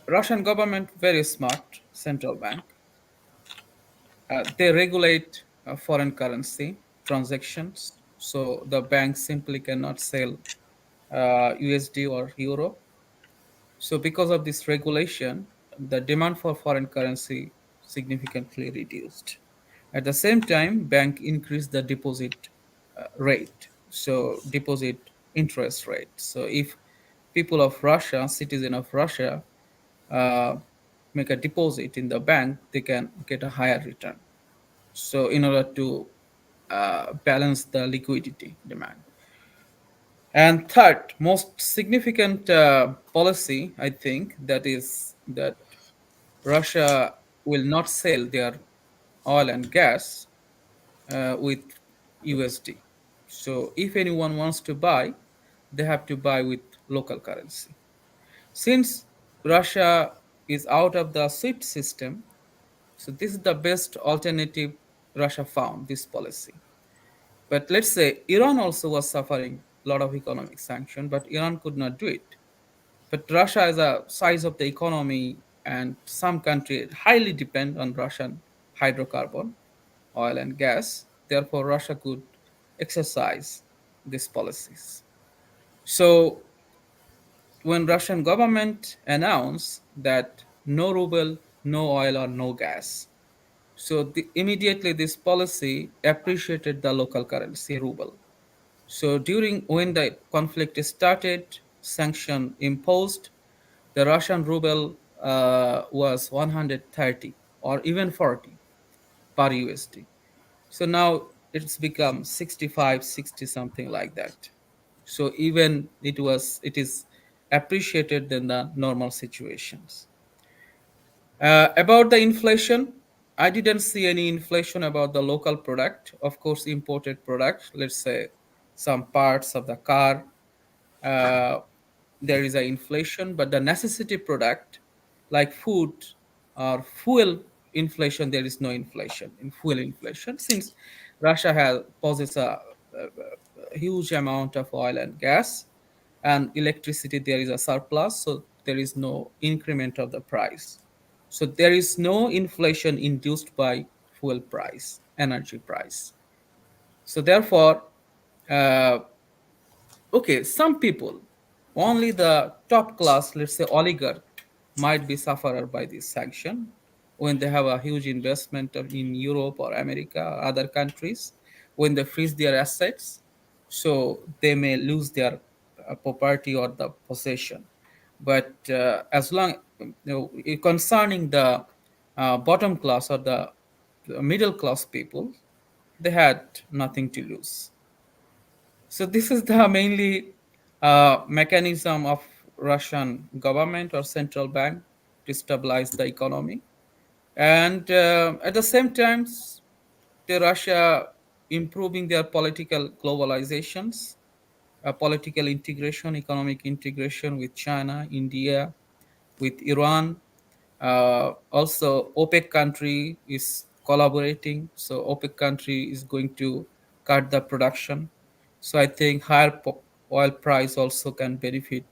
Russian government very smart central bank. They regulate foreign currency transactions, so the bank simply cannot sell USD or euro. So because of this regulation, the demand for foreign currency significantly reduced. At the same time, bank increased the deposit rate, so deposit interest rate. So if people of Russia, citizen of Russia, uh, make a deposit in the bank, they can get a higher return. So in order to balance the liquidity demand. And third, most significant policy, I think, that is that Russia will not sell their oil and gas with USD. So if anyone wants to buy, they have to buy with local currency. Since Russia is out of the SWIFT system, so this is the best alternative Russia found, this policy. But let's say Iran also was suffering a lot of economic sanction, but Iran could not do it. But Russia as a size of the economy and some countries highly depend on Russian hydrocarbon, oil and gas. Therefore, Russia could exercise these policies. So when Russian government announced that no ruble, no oil or no gas, so immediately this policy appreciated the local currency ruble. So during when the conflict started, sanction imposed, the Russian ruble was 130 or even 40 per USD. So now it's become 65, 60, something like that. So even it is appreciated than the normal situations. About the inflation, I didn't see any inflation about the local product. Of course, imported product, let's say some parts of the car, uh, there is an inflation, but the necessity product like food or fuel inflation, there is no inflation in fuel inflation since Russia has possesses a huge amount of oil and gas and electricity. There is a surplus, so there is no increment of the price. So there is no inflation induced by fuel price, energy price. So therefore, uh, okay, some people, only the top class, let's say oligarch, might be sufferer by this sanction when they have a huge investment in Europe or America or other countries, when they freeze their assets, so they may lose their property or the possession. But as long, concerning the bottom class or the middle class people, they had nothing to lose. So this is the mainly mechanism of Russian government or central bank to stabilize the economy, and at the same time, the Russia improving their political globalizations, political integration, economic integration with China, India, with Iran. Also, OPEC country is collaborating, so OPEC country is going to cut the production. So I think higher oil price also can benefit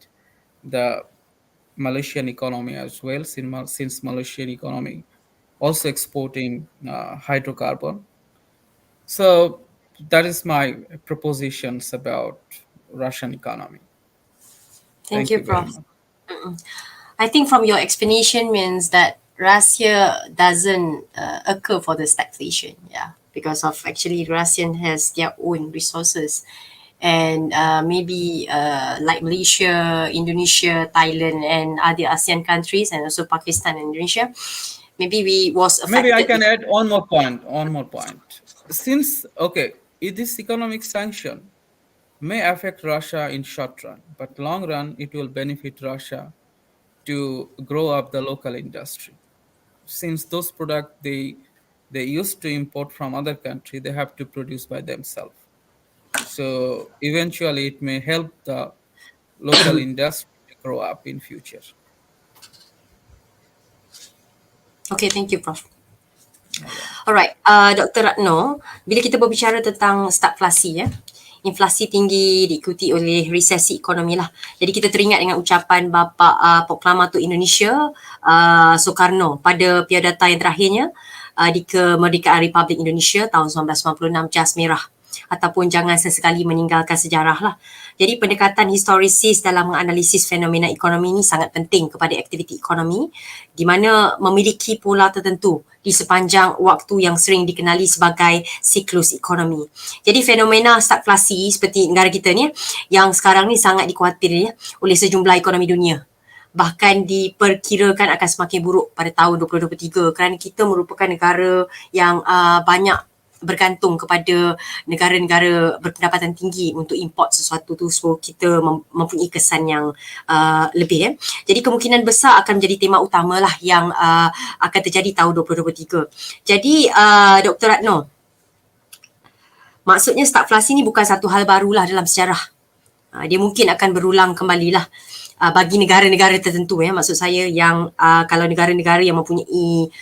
the Malaysian economy as well, since Malaysian economy also exporting hydrocarbon. So that is my propositions about Russian economy. Thank Thank you, you very Prof. much. I think from your explanation means that Russia doesn't occur for the stagflation, yeah, because of actually Russian has their own resources, and maybe like Malaysia, Indonesia, Thailand, and other ASEAN countries, and also Pakistan and Indonesia, maybe we was Maybe I affected. can add one more point. One more point. Since okay, this economic sanction may affect Russia in short run, but long run it will benefit Russia to grow up the local industry. Since those products they used to import from other country, they have to produce by themselves. So eventually, it may help the local industry to grow up in future. Okay, thank you, Prof. Alright. Alright, Dr. Ratno, bila kita berbicara tentang stagflasi, ya, inflasi tinggi diikuti oleh resesi ekonomi lah. Jadi kita teringat dengan ucapan bapa Proklamator Indonesia Soekarno pada piadatan yang terakhirnya di kemerdekaan Republik Indonesia tahun 1996, jas merah, ataupun jangan sesekali meninggalkan sejarah lah. Jadi pendekatan historisis dalam menganalisis fenomena ekonomi ini sangat penting kepada aktiviti ekonomi di mana memiliki pola tertentu di sepanjang waktu yang sering dikenali sebagai siklus ekonomi. Jadi fenomena stagflasi seperti negara kita ni yang sekarang ni sangat dikhawatir oleh sejumlah ekonomi dunia. Bahkan diperkirakan akan semakin buruk pada tahun 2023 kerana kita merupakan negara yang banyak bergantung kepada negara-negara berpendapatan tinggi untuk import sesuatu tu, so kita mempunyai kesan yang lebih. Jadi kemungkinan besar akan menjadi tema utama lah yang akan terjadi tahun 2023. Jadi Dr. Ratno, maksudnya stagflasi ni bukan satu hal barulah dalam sejarah. Dia mungkin akan berulang kembali lah bagi negara-negara tertentu, maksud saya yang kalau negara-negara yang mempunyai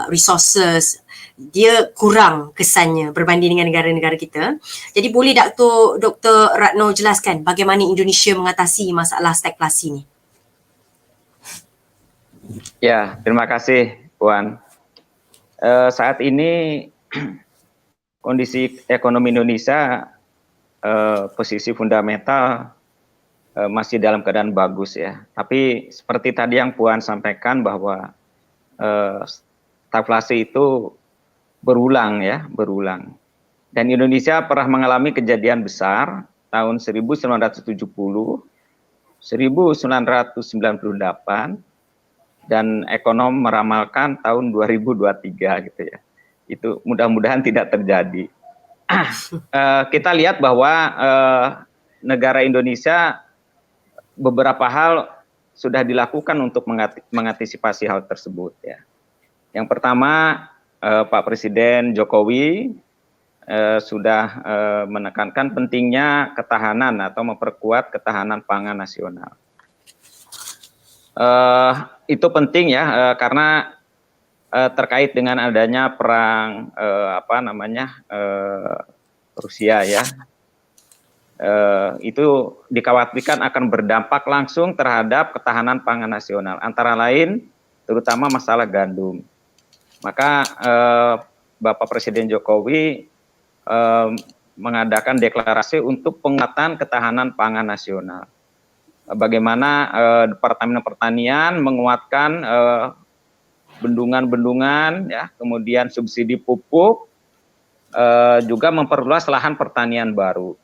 resources dia kurang kesannya berbanding dengan negara-negara kita. Jadi boleh Dr. Ratno jelaskan bagaimana Indonesia mengatasi masalah stagflasi ni? Ya, terima kasih Puan. Saat ini kondisi ekonomi Indonesia posisi fundamental masih dalam keadaan bagus ya. Tapi seperti tadi yang Puan sampaikan bahwa stagflasi itu berulang. Dan Indonesia pernah mengalami kejadian besar tahun 1970, 1998, dan ekonom meramalkan tahun 2023 gitu ya. Itu mudah-mudahan tidak terjadi. Kita lihat bahwa negara Indonesia beberapa hal sudah dilakukan untuk mengantisipasi hal tersebut ya. Yang pertama, Pak Presiden Jokowi sudah menekankan pentingnya ketahanan atau memperkuat ketahanan pangan nasional. Itu penting ya karena terkait dengan adanya perang Rusia ya. Itu dikhawatirkan akan berdampak langsung terhadap ketahanan pangan nasional, antara lain terutama masalah gandum. Maka Bapak Presiden Jokowi mengadakan deklarasi untuk penguatan ketahanan pangan nasional. bagaimana Departemen Pertanian menguatkan bendungan-bendungan, ya, kemudian subsidi pupuk, juga memperluas lahan pertanian baru.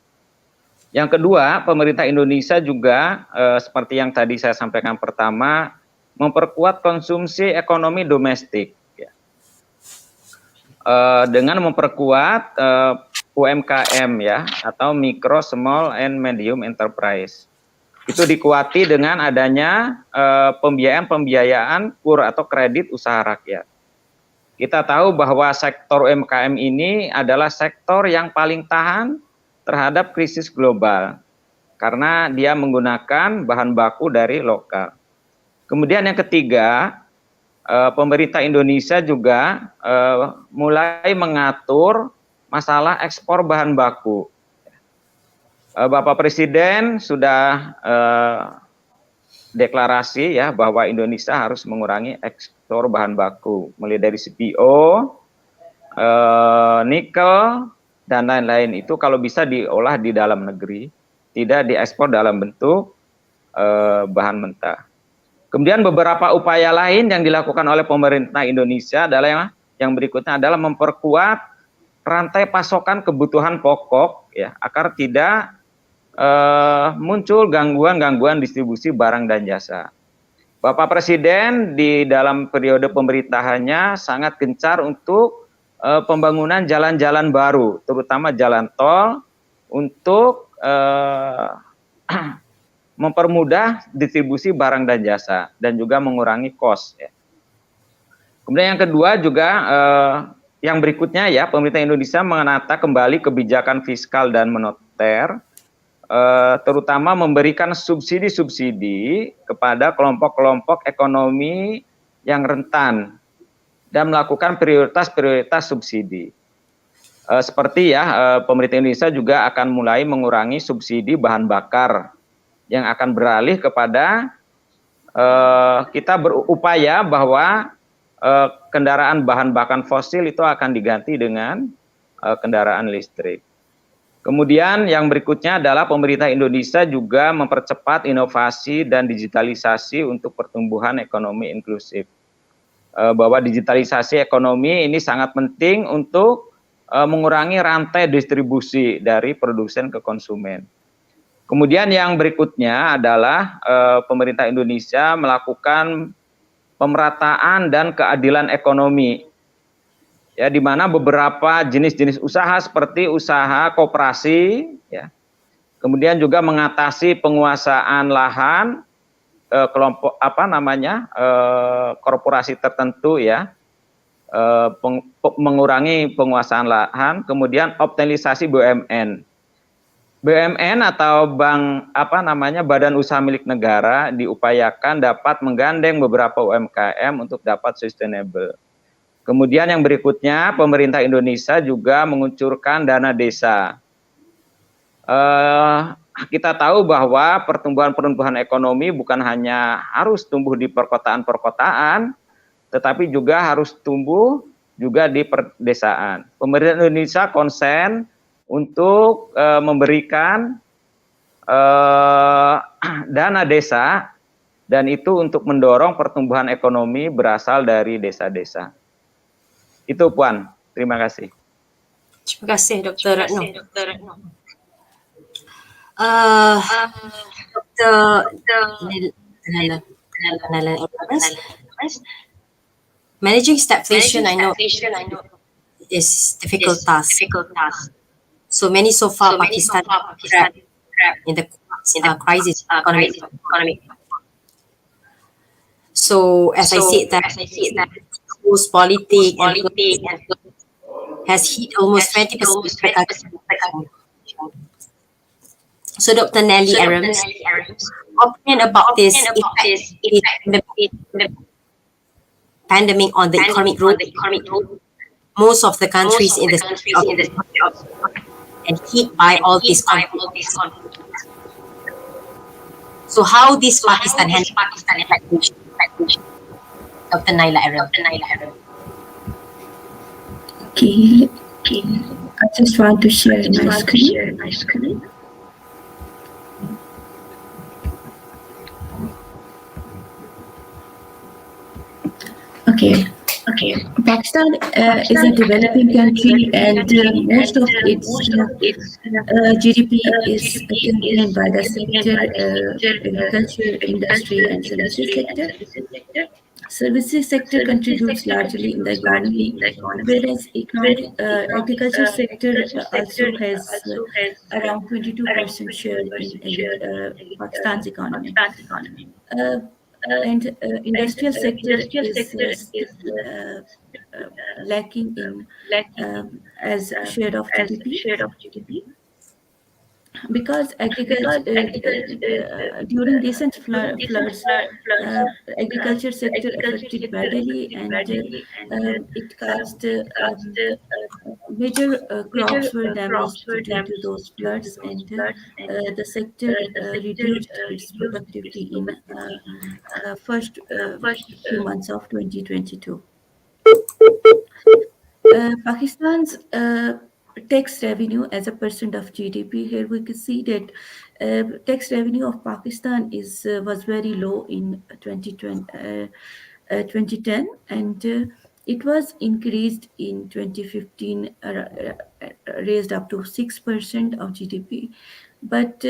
Yang kedua, pemerintah Indonesia juga seperti yang tadi saya sampaikan pertama, memperkuat konsumsi ekonomi domestik, ya. Dengan memperkuat UMKM, ya, atau Micro, Small and Medium Enterprise. Itu dikuati dengan adanya pembiayaan KUR atau kredit usaha rakyat. Kita tahu bahwa sektor UMKM ini adalah sektor yang paling tahan terhadap krisis global karena dia menggunakan bahan baku dari lokal. Kemudian yang ketiga, pemerintah Indonesia juga mulai mengatur masalah ekspor bahan baku. Bapak Presiden sudah deklarasi, ya, bahwa Indonesia harus mengurangi ekspor bahan baku, mulai dari CPO, nikel, dan lain-lain. Itu kalau bisa diolah di dalam negeri, tidak diekspor dalam bentuk bahan mentah. Kemudian beberapa upaya lain yang dilakukan oleh pemerintah Indonesia adalah yang berikutnya adalah memperkuat rantai pasokan kebutuhan pokok, ya, agar tidak muncul gangguan-gangguan distribusi barang dan jasa. Bapak Presiden di dalam periode pemerintahannya sangat gencar untuk pembangunan jalan-jalan baru, terutama jalan tol, untuk mempermudah distribusi barang dan jasa dan juga mengurangi kos, ya. Kemudian yang kedua juga yang berikutnya, ya, pemerintah Indonesia menata kembali kebijakan fiskal dan moneter, terutama memberikan subsidi-subsidi kepada kelompok-kelompok ekonomi yang rentan dan melakukan prioritas-prioritas subsidi. Seperti, ya, pemerintah Indonesia juga akan mulai mengurangi subsidi bahan bakar yang akan beralih kepada kita berupaya bahwa kendaraan bahan bakar fosil itu akan diganti dengan kendaraan listrik. Kemudian yang berikutnya adalah pemerintah Indonesia juga mempercepat inovasi dan digitalisasi untuk pertumbuhan ekonomi inklusif. Bahwa digitalisasi ekonomi ini sangat penting untuk mengurangi rantai distribusi dari produsen ke konsumen. Kemudian yang berikutnya adalah pemerintah Indonesia melakukan pemerataan dan keadilan ekonomi, ya, di mana beberapa jenis-jenis usaha seperti usaha koperasi, ya, kemudian juga mengatasi penguasaan lahan kelompok korporasi tertentu, ya, mengurangi penguasaan lahan, kemudian optimalisasi BUMN. BUMN atau badan usaha milik negara diupayakan dapat menggandeng beberapa UMKM untuk dapat sustainable. Kemudian yang berikutnya, pemerintah Indonesia juga menguncurkan dana desa. Kita tahu bahwa pertumbuhan ekonomi bukan hanya harus tumbuh di perkotaan-perkotaan, tetapi juga harus tumbuh juga di perdesaan. Pemerintah Indonesia konsen untuk memberikan dana desa, dan itu untuk mendorong pertumbuhan ekonomi berasal dari desa-desa. Itu, Puan. Terima kasih. Terima kasih, Dr. Ratno. Managing stagflation, I know, is difficult task. So many so far Pakistan trapped in the crisis economy. So as I said that politics has hit almost 20%. So Dr. Nelly Arams, opinion about this effect the pandemic on the economic growth. Most of the countries in the and hit by all these conflicts. So how this Pakistan handle Dr. Naila Arab. Okay. I just want to share my screen. Pakistan is a developing country, and most of its GDP is contained by the sector agriculture, industry, and services sector. Services sector contributes largely in the economy, whereas economic agriculture sector also has around 22% share in Pakistan's economy. Uh, and industrial sector is still lacking in as share of GDP, because agriculture during recent floods, uh, agriculture sector affected badly, and it caused major crops were damaged due to those floods, and the sector reduced its productivity in first few months of 2022. Pakistan's tax revenue as a percent of GDP. Here we can see that tax revenue of Pakistan is was very low in 2010, and it was increased in 2015, raised up to 6% of GDP. But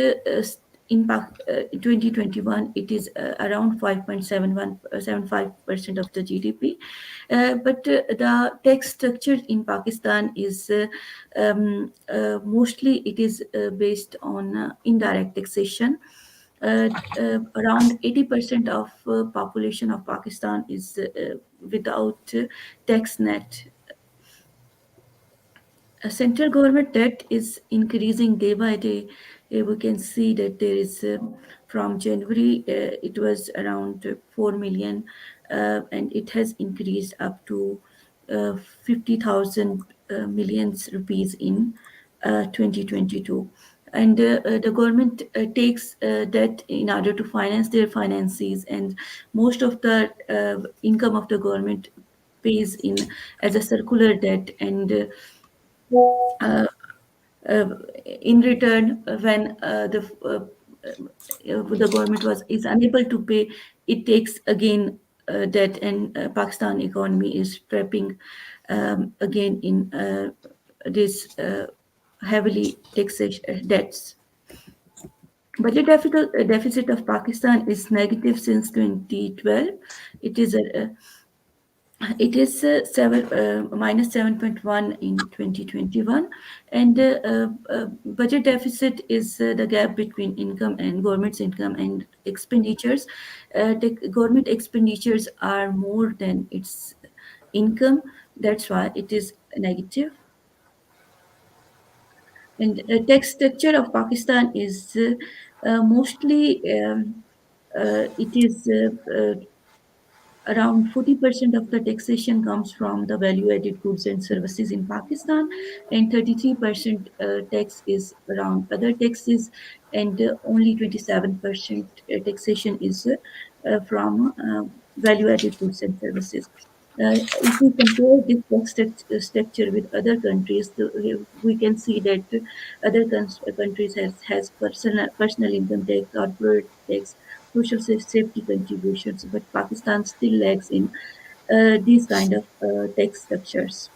in 2021, it is around 5.75% of the GDP. But the tax structure in Pakistan is mostly it is based on indirect taxation. Around 80% of population of Pakistan is without tax net. Central government debt is increasing day by day. We can see that there is from January it was around 4 million, and it has increased up to 50,000 millions rupees in 2022. And the government takes debt in order to finance their finances, and most of the income of the government pays in as a circular debt, and uh, in return, when the government is unable to pay, it takes again debt, and Pakistan economy is trapping again in this heavily taxation debts. Budget deficit of Pakistan is negative since 2012. It is a it is minus 7.1 in 2021, and budget deficit is the gap between income and government's income and expenditures. The government expenditures are more than its income. That's why it is negative. And tax structure of Pakistan is mostly it is around 40% of the taxation comes from the value-added goods and services in Pakistan, and 33% tax is around other taxes, and only 27% taxation is from value-added goods and services. If we compare this tax structure with other countries, we can see that other countries has personal income tax, corporate tax, social safety contributions, but Pakistan still lags in these kind of tax structures.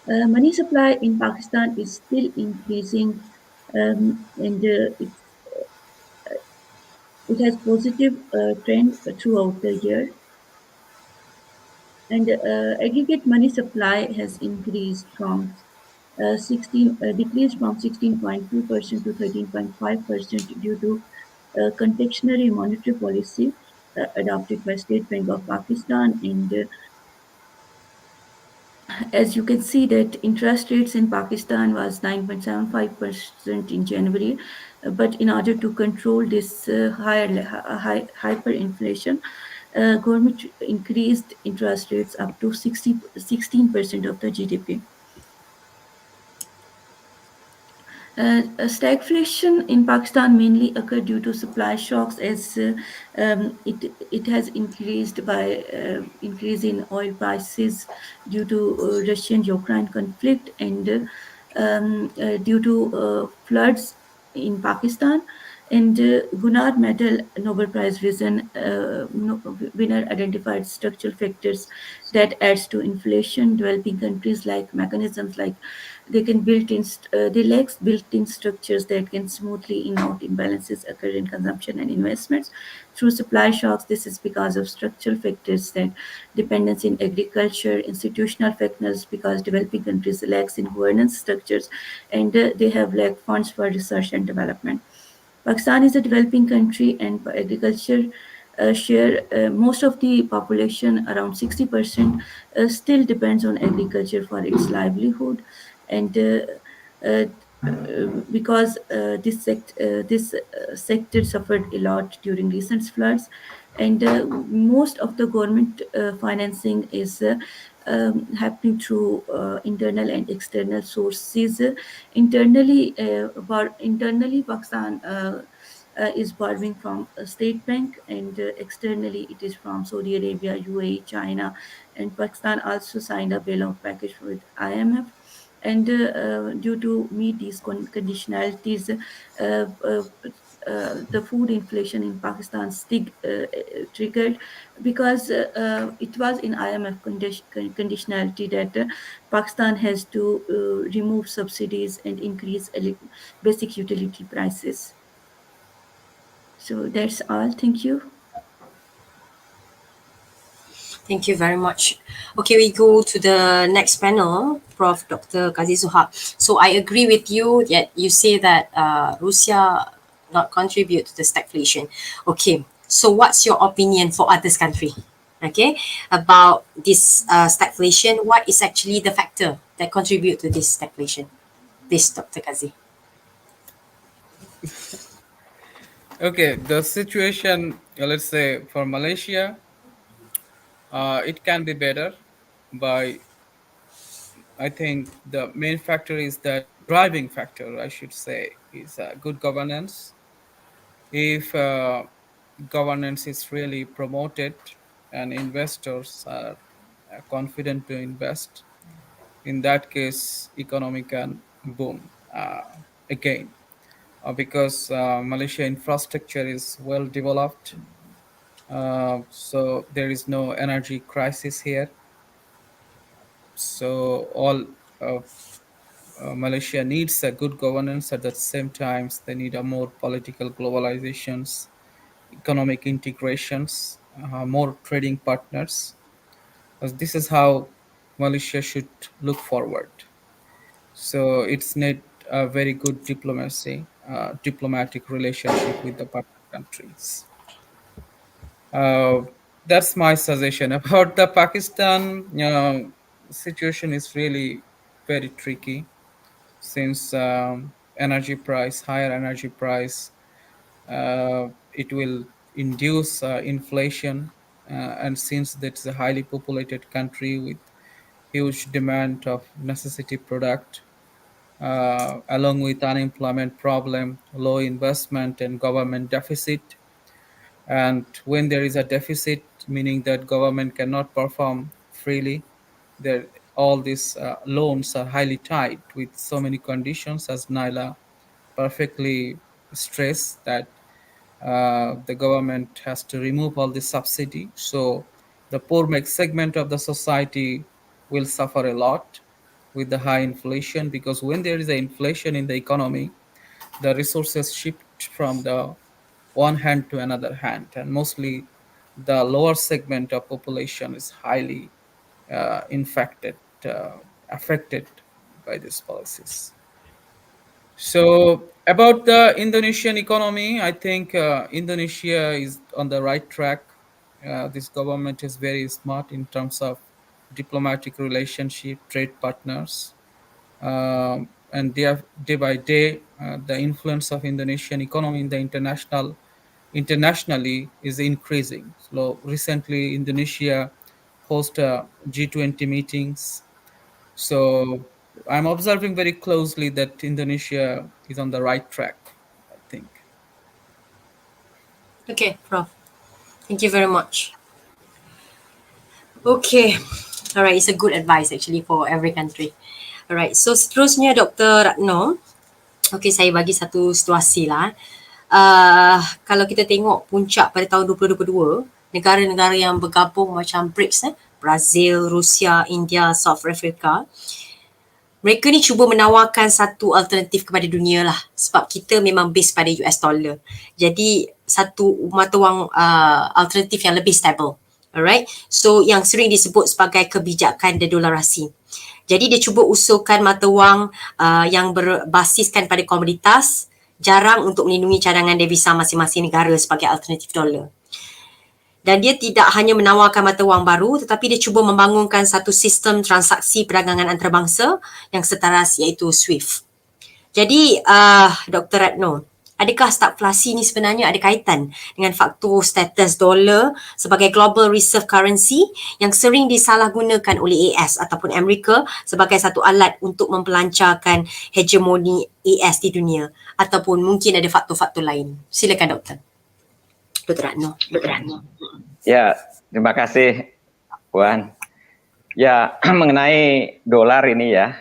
Money supply in Pakistan is still increasing, and it has positive trend throughout the year. And aggregate money supply has increased from 16 decreased from 16.2% to 13.5% due to contextually monetary policy adopted by State Bank of Pakistan. And as you can see that interest rates in Pakistan was 9.75% in January, but in order to control this hyperinflation, government increased interest rates up to 16% of the GDP. Stagflation in Pakistan mainly occurred due to supply shocks, as it has increased by increase in oil prices due to Russian-Ukraine conflict, and due to floods in Pakistan. And Gunnar Medal Nobel Prize winner identified structural factors that adds to inflation. Developing countries like mechanisms like they lack built-in structures that can smoothly in out imbalances occur in consumption and investments through supply shocks. This is because of structural factors that dependence in agriculture, institutional factors because developing countries lacks in governance structures, and they have lack funds for research and development. Pakistan is a developing country, and agriculture share most of the population, around 60%, still depends on agriculture for its livelihood, and uh, because this sector suffered a lot during recent floods, and most of the government financing is happening through internal and external sources. Internally, Pakistan is borrowing from a state bank, and externally it is from Saudi Arabia, UAE, China, and Pakistan also signed a bailout package with IMF. And due to meet these conditionalities, the food inflation in Pakistan triggered because it was in IMF conditionality that Pakistan has to remove subsidies and increase basic utility prices. So that's all. Thank you. Thank you very much. Okay, we go to the next panel, Prof. Dr. Kazi Suhab. So I agree with you that you say that Russia not contribute to the stagflation. Okay, so what's your opinion for others country? Okay, about this stagflation, what is actually the factor that contribute to this stagflation? Please, Dr. Kazi. Okay, the situation, let's say for Malaysia, it can be better by, I think the main factor is that driving factor, I should say, is good governance. If governance is really promoted and investors are confident to invest, in that case, economy can boom again. Because Malaysia infrastructure is well developed, so there is no energy crisis here. So all uh, Malaysia needs a good governance. At the same time, they need a more political globalizations, economic integrations, more trading partners. This is how Malaysia should look forward. So it's need a very good diplomatic relationship with the partner countries. Uh, that's my suggestion about the Pakistan situation. Is really very tricky since higher energy price, it will induce inflation, and since that's a highly populated country with huge demand of necessity product, along with unemployment problem, low investment and government deficit. And when there is a deficit, meaning that government cannot perform freely, there all these loans are highly tied with so many conditions, as Naila perfectly stressed that the government has to remove all the subsidy. So the poor segment of the society will suffer a lot with the high inflation, because when there is a inflation in the economy, the resources shift from the one hand to another hand, and mostly the lower segment of population is highly infected, affected by these policies. So about the Indonesian economy, I think Indonesia is on the right track. This government is very smart in terms of diplomatic relationship, trade partners, and day by day, the influence of Indonesian economy in the internationally is increasing. So recently, Indonesia hosted G20 meetings. So I'm observing very closely that Indonesia is on the right track, I think. Okay, Prof. Thank you very much. Okay. All right, it's a good advice actually for every country. Alright, so seterusnya Dr. Ratno. Okay, saya bagi satu situasi lah. kalau kita tengok puncak pada tahun 2022, negara-negara yang bergabung macam BRICS, Brazil, Rusia, India, South Africa, mereka ni cuba menawarkan satu alternatif kepada dunia lah, sebab kita memang base pada US dollar. Jadi satu mata wang alternatif yang lebih stable. Alright, so yang sering disebut sebagai kebijakan dedolarasi. Jadi dia cuba usulkan mata wang yang berbasiskan pada komoditas, jarang untuk melindungi cadangan devisa masing-masing negara sebagai alternatif dolar. Dan dia tidak hanya menawarkan mata wang baru, tetapi dia cuba membangunkan satu sistem transaksi perdagangan antarabangsa yang setara, iaitu SWIFT. Jadi Dr. Ratno, adakah stagflasi ni sebenarnya ada kaitan dengan faktor status dolar sebagai global reserve currency yang sering disalahgunakan oleh AS ataupun Amerika sebagai satu alat untuk mempelancarkan hegemoni AS di dunia, ataupun mungkin ada faktor-faktor lain? Silakan Dr. Ratno. Ya, terima kasih Puan. Ya, mengenai dolar ini ya,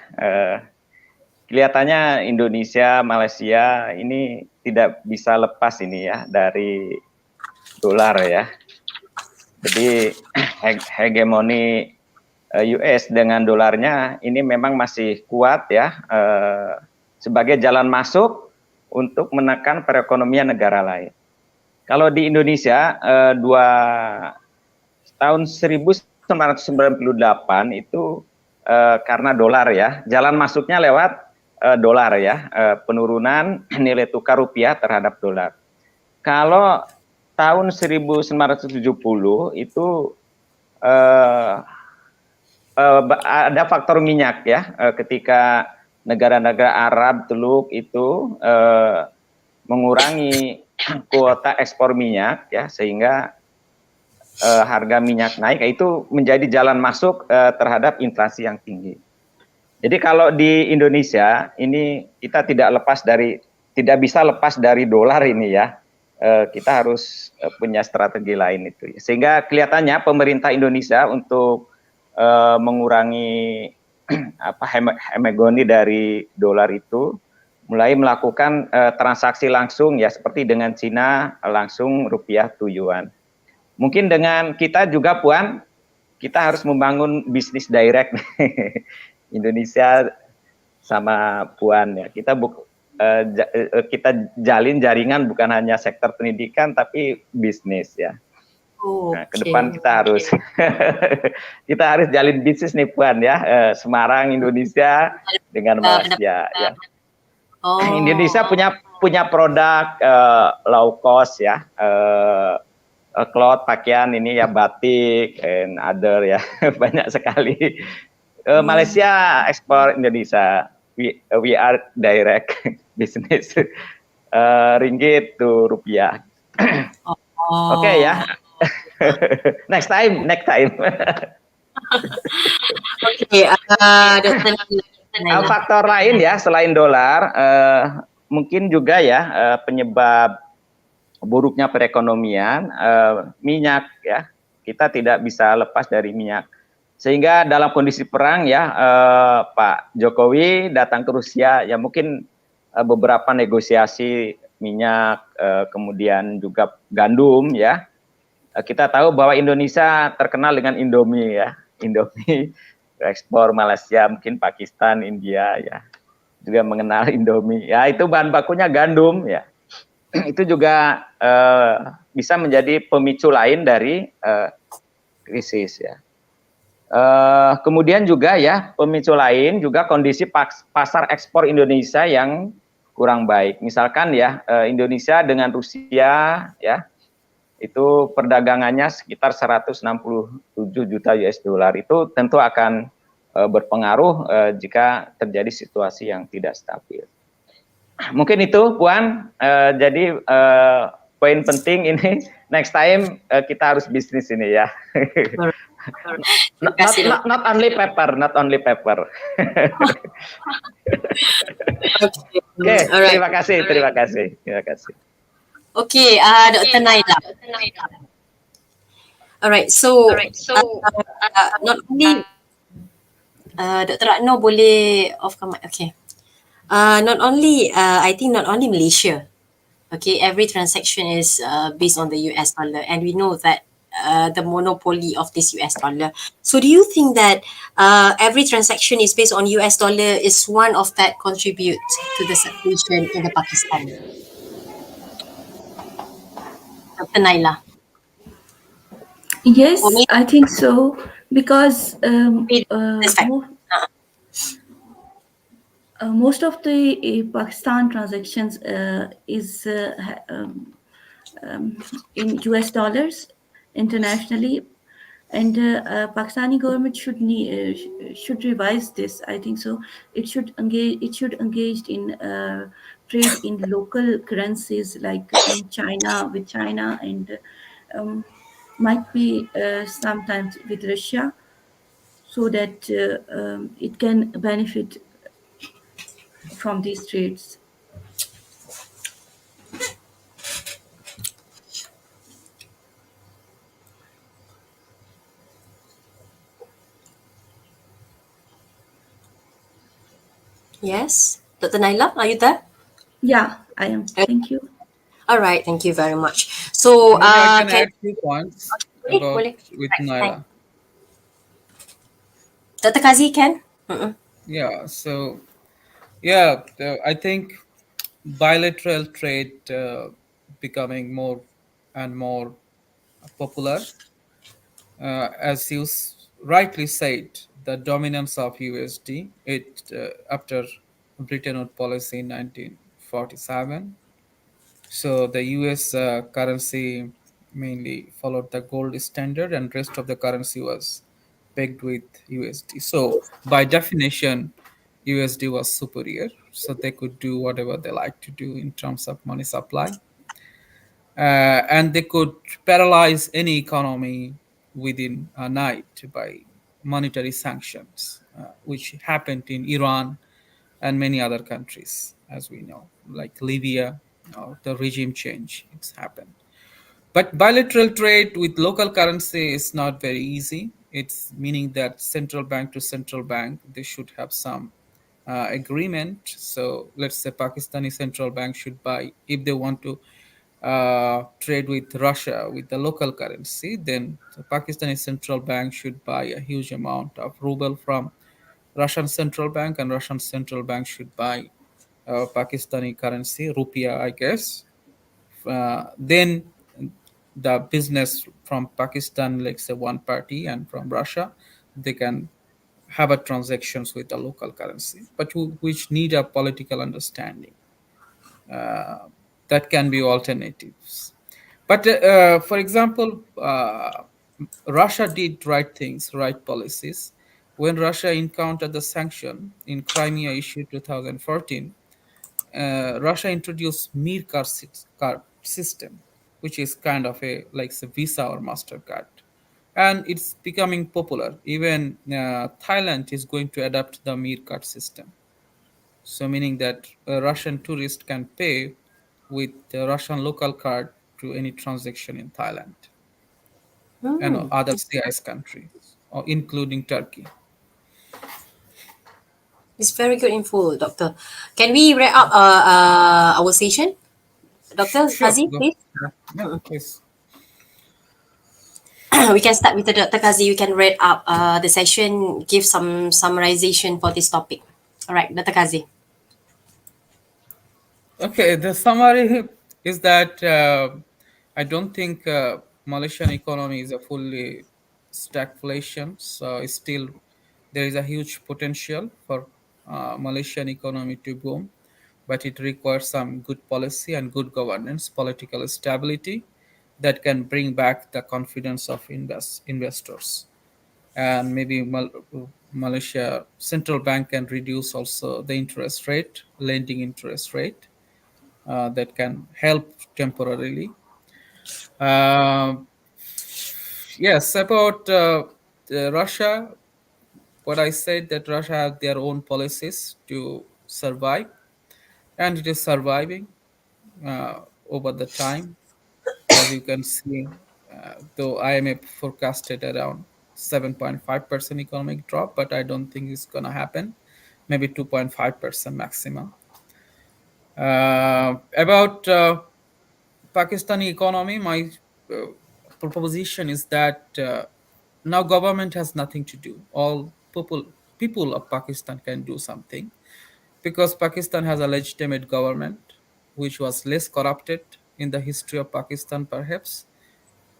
kelihatannya Indonesia, Malaysia ini tidak bisa lepas ini ya dari dolar ya. Jadi hegemoni US dengan dolarnya ini memang masih kuat ya, sebagai jalan masuk untuk menekan perekonomian negara lain. Kalau di Indonesia tahun 1998 itu karena dolar ya, jalan masuknya lewat dolar ya, penurunan nilai tukar rupiah terhadap dolar. Kalau tahun 1970 itu ada faktor minyak ya, ketika negara-negara Arab Teluk itu mengurangi kuota ekspor minyak ya, sehingga harga minyak naik, itu menjadi jalan masuk terhadap inflasi yang tinggi. Jadi kalau di Indonesia ini kita tidak bisa lepas dari dolar ini ya, kita harus punya strategi lain itu. Sehingga kelihatannya pemerintah Indonesia untuk mengurangi hegemoni dari dolar itu mulai melakukan transaksi langsung ya, seperti dengan Cina langsung rupiah to yuan. Mungkin dengan kita juga Puan, kita harus membangun bisnis direct Indonesia sama Puan ya. Kita jalin jaringan bukan hanya sektor pendidikan tapi bisnis ya. Nah, ke depan kita harus kita harus jalin bisnis nih Puan ya, Semarang Indonesia dengan Malaysia ya. Indonesia punya produk low cost ya, cloth, pakaian ini ya, batik and other ya, banyak sekali. Malaysia ekspor Indonesia, we are direct business, ringgit to rupiah. Oke ya. next time. Oke, Dr. Faktor lain ya selain dolar, mungkin juga ya penyebab buruknya perekonomian, minyak ya. Kita tidak bisa lepas dari minyak. Sehingga dalam kondisi perang ya, Pak Jokowi datang ke Rusia ya, mungkin beberapa negosiasi minyak, kemudian juga gandum ya. Kita tahu bahwa Indonesia terkenal dengan Indomie ya, Indomie ekspor Malaysia, mungkin Pakistan, India ya, juga mengenal Indomie ya, itu bahan bakunya gandum ya. Itu juga bisa menjadi pemicu lain dari krisis ya. Kemudian juga ya, pemicu lain juga kondisi pasar ekspor Indonesia yang kurang baik. Misalkan ya, Indonesia dengan Rusia ya, itu perdagangannya sekitar 167 juta US dollar. Itu tentu akan berpengaruh jika terjadi situasi yang tidak stabil. Mungkin itu Puan, jadi poin penting ini, next time kita harus bisnis ini ya. not only paper. Oke, terima kasih. Okay, Dr. Naila. Alright, so not only Dr. Ratno boleh off mic. Okay. I think not only Malaysia, Okay, every transaction is based on the US dollar, and we know that the monopoly of this US dollar. So, do you think that every transaction is based on US dollar is one of that contribute to the situation in the Pakistan? Dr. Naila, or Yes, maybe I think so because this fact. most of the Pakistan transactions is in US dollars internationally, and Pakistani government should revise this. I think so. It should engage. It should engage in trade in local currencies like in China with China and um, might be sometimes with Russia, so that it can benefit from these trades. Yes, Dr. Naila, are you there? Yeah, I am. Okay. Thank you. All right, thank you very much. So, Maybe I can can add few points boleh, about boleh. with Right, thank. Naila. Dr. Kazi can? Mm-mm. Yeah. So yeah, I think bilateral trade becoming more and more popular. As you rightly said, the dominance of USD it after Bretton Woods policy in 1947. So the US currency mainly followed the gold standard, and rest of the currency was pegged with USD. So by definition, USD was superior, so they could do whatever they like to do in terms of money supply, and they could paralyze any economy within a night by monetary sanctions, which happened in Iran and many other countries, as we know, like Libya. The regime change it's happened. But bilateral trade with local currency is not very easy. It's meaning that central bank to central bank, they should have some agreement. So let's say Pakistani central bank should buy, if they want to trade with Russia with the local currency, then the Pakistani central bank should buy a huge amount of ruble from Russian central bank, and Russian central bank should buy Pakistani currency, rupiah, I guess. Then the business from Pakistan, like say one party, and from Russia, they can have a transactions with the local currency, but which need a political understanding. Uh, that can be alternatives. But for example, Russia did right things, right policies. When Russia encountered the sanction in Crimea issue 2014, Russia introduced Mir card system, which is kind of a like a Visa or Mastercard, and it's becoming popular. Even Thailand is going to adopt the Mir card system. So meaning that a Russian tourist can pay with the Russian local card to any transaction in Thailand and Hmm. other CIS countries, or including Turkey. It's very good info, Doctor. Can we wrap up our session? Dr. Sure, Kazi, go. please. Yeah, yeah, please. We can start with the Dr. Kazi. You can wrap up the session, give some summarization for this topic. All right, Dr. Kazi. Okay, the summary is that I don't think Malaysian economy is a fully stagflation. So still, there is a huge potential for Malaysian economy to boom, but it requires some good policy and good governance, political stability that can bring back the confidence of investors. And maybe Malaysia central bank can reduce also the interest rate, lending interest rate, that can help temporarily. Um yes, about Russia, what I said that Russia have their own policies to survive, and it is surviving over the time. As you can see, though IMF forecasted around 7.5% economic drop, but I don't think it's gonna happen. Maybe 2.5% maximum. About Pakistani economy, my proposition is that now government has nothing to do. All people of Pakistan can do something, because Pakistan has a legitimate government which was less corrupted in the history of Pakistan, perhaps,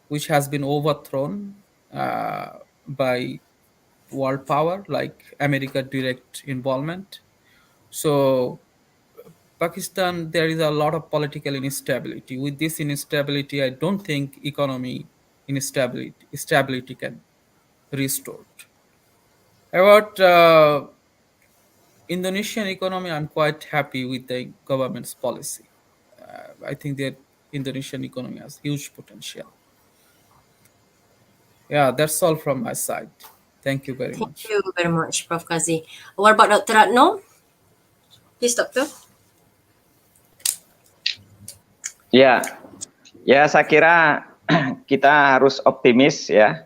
which has been overthrown by world power like America direct involvement. So Pakistan, there is a lot of political instability. With this instability, I don't think economy stability can restored. About Indonesian economy, I'm quite happy with the government's policy. I think that Indonesian economy has huge potential. Yeah, that's all from my side. Thank you very Thank much. you very much, Prof. Kazi. What about Dr. Ratno? Please, Doctor. Ya, ya saya kira kita harus optimis ya.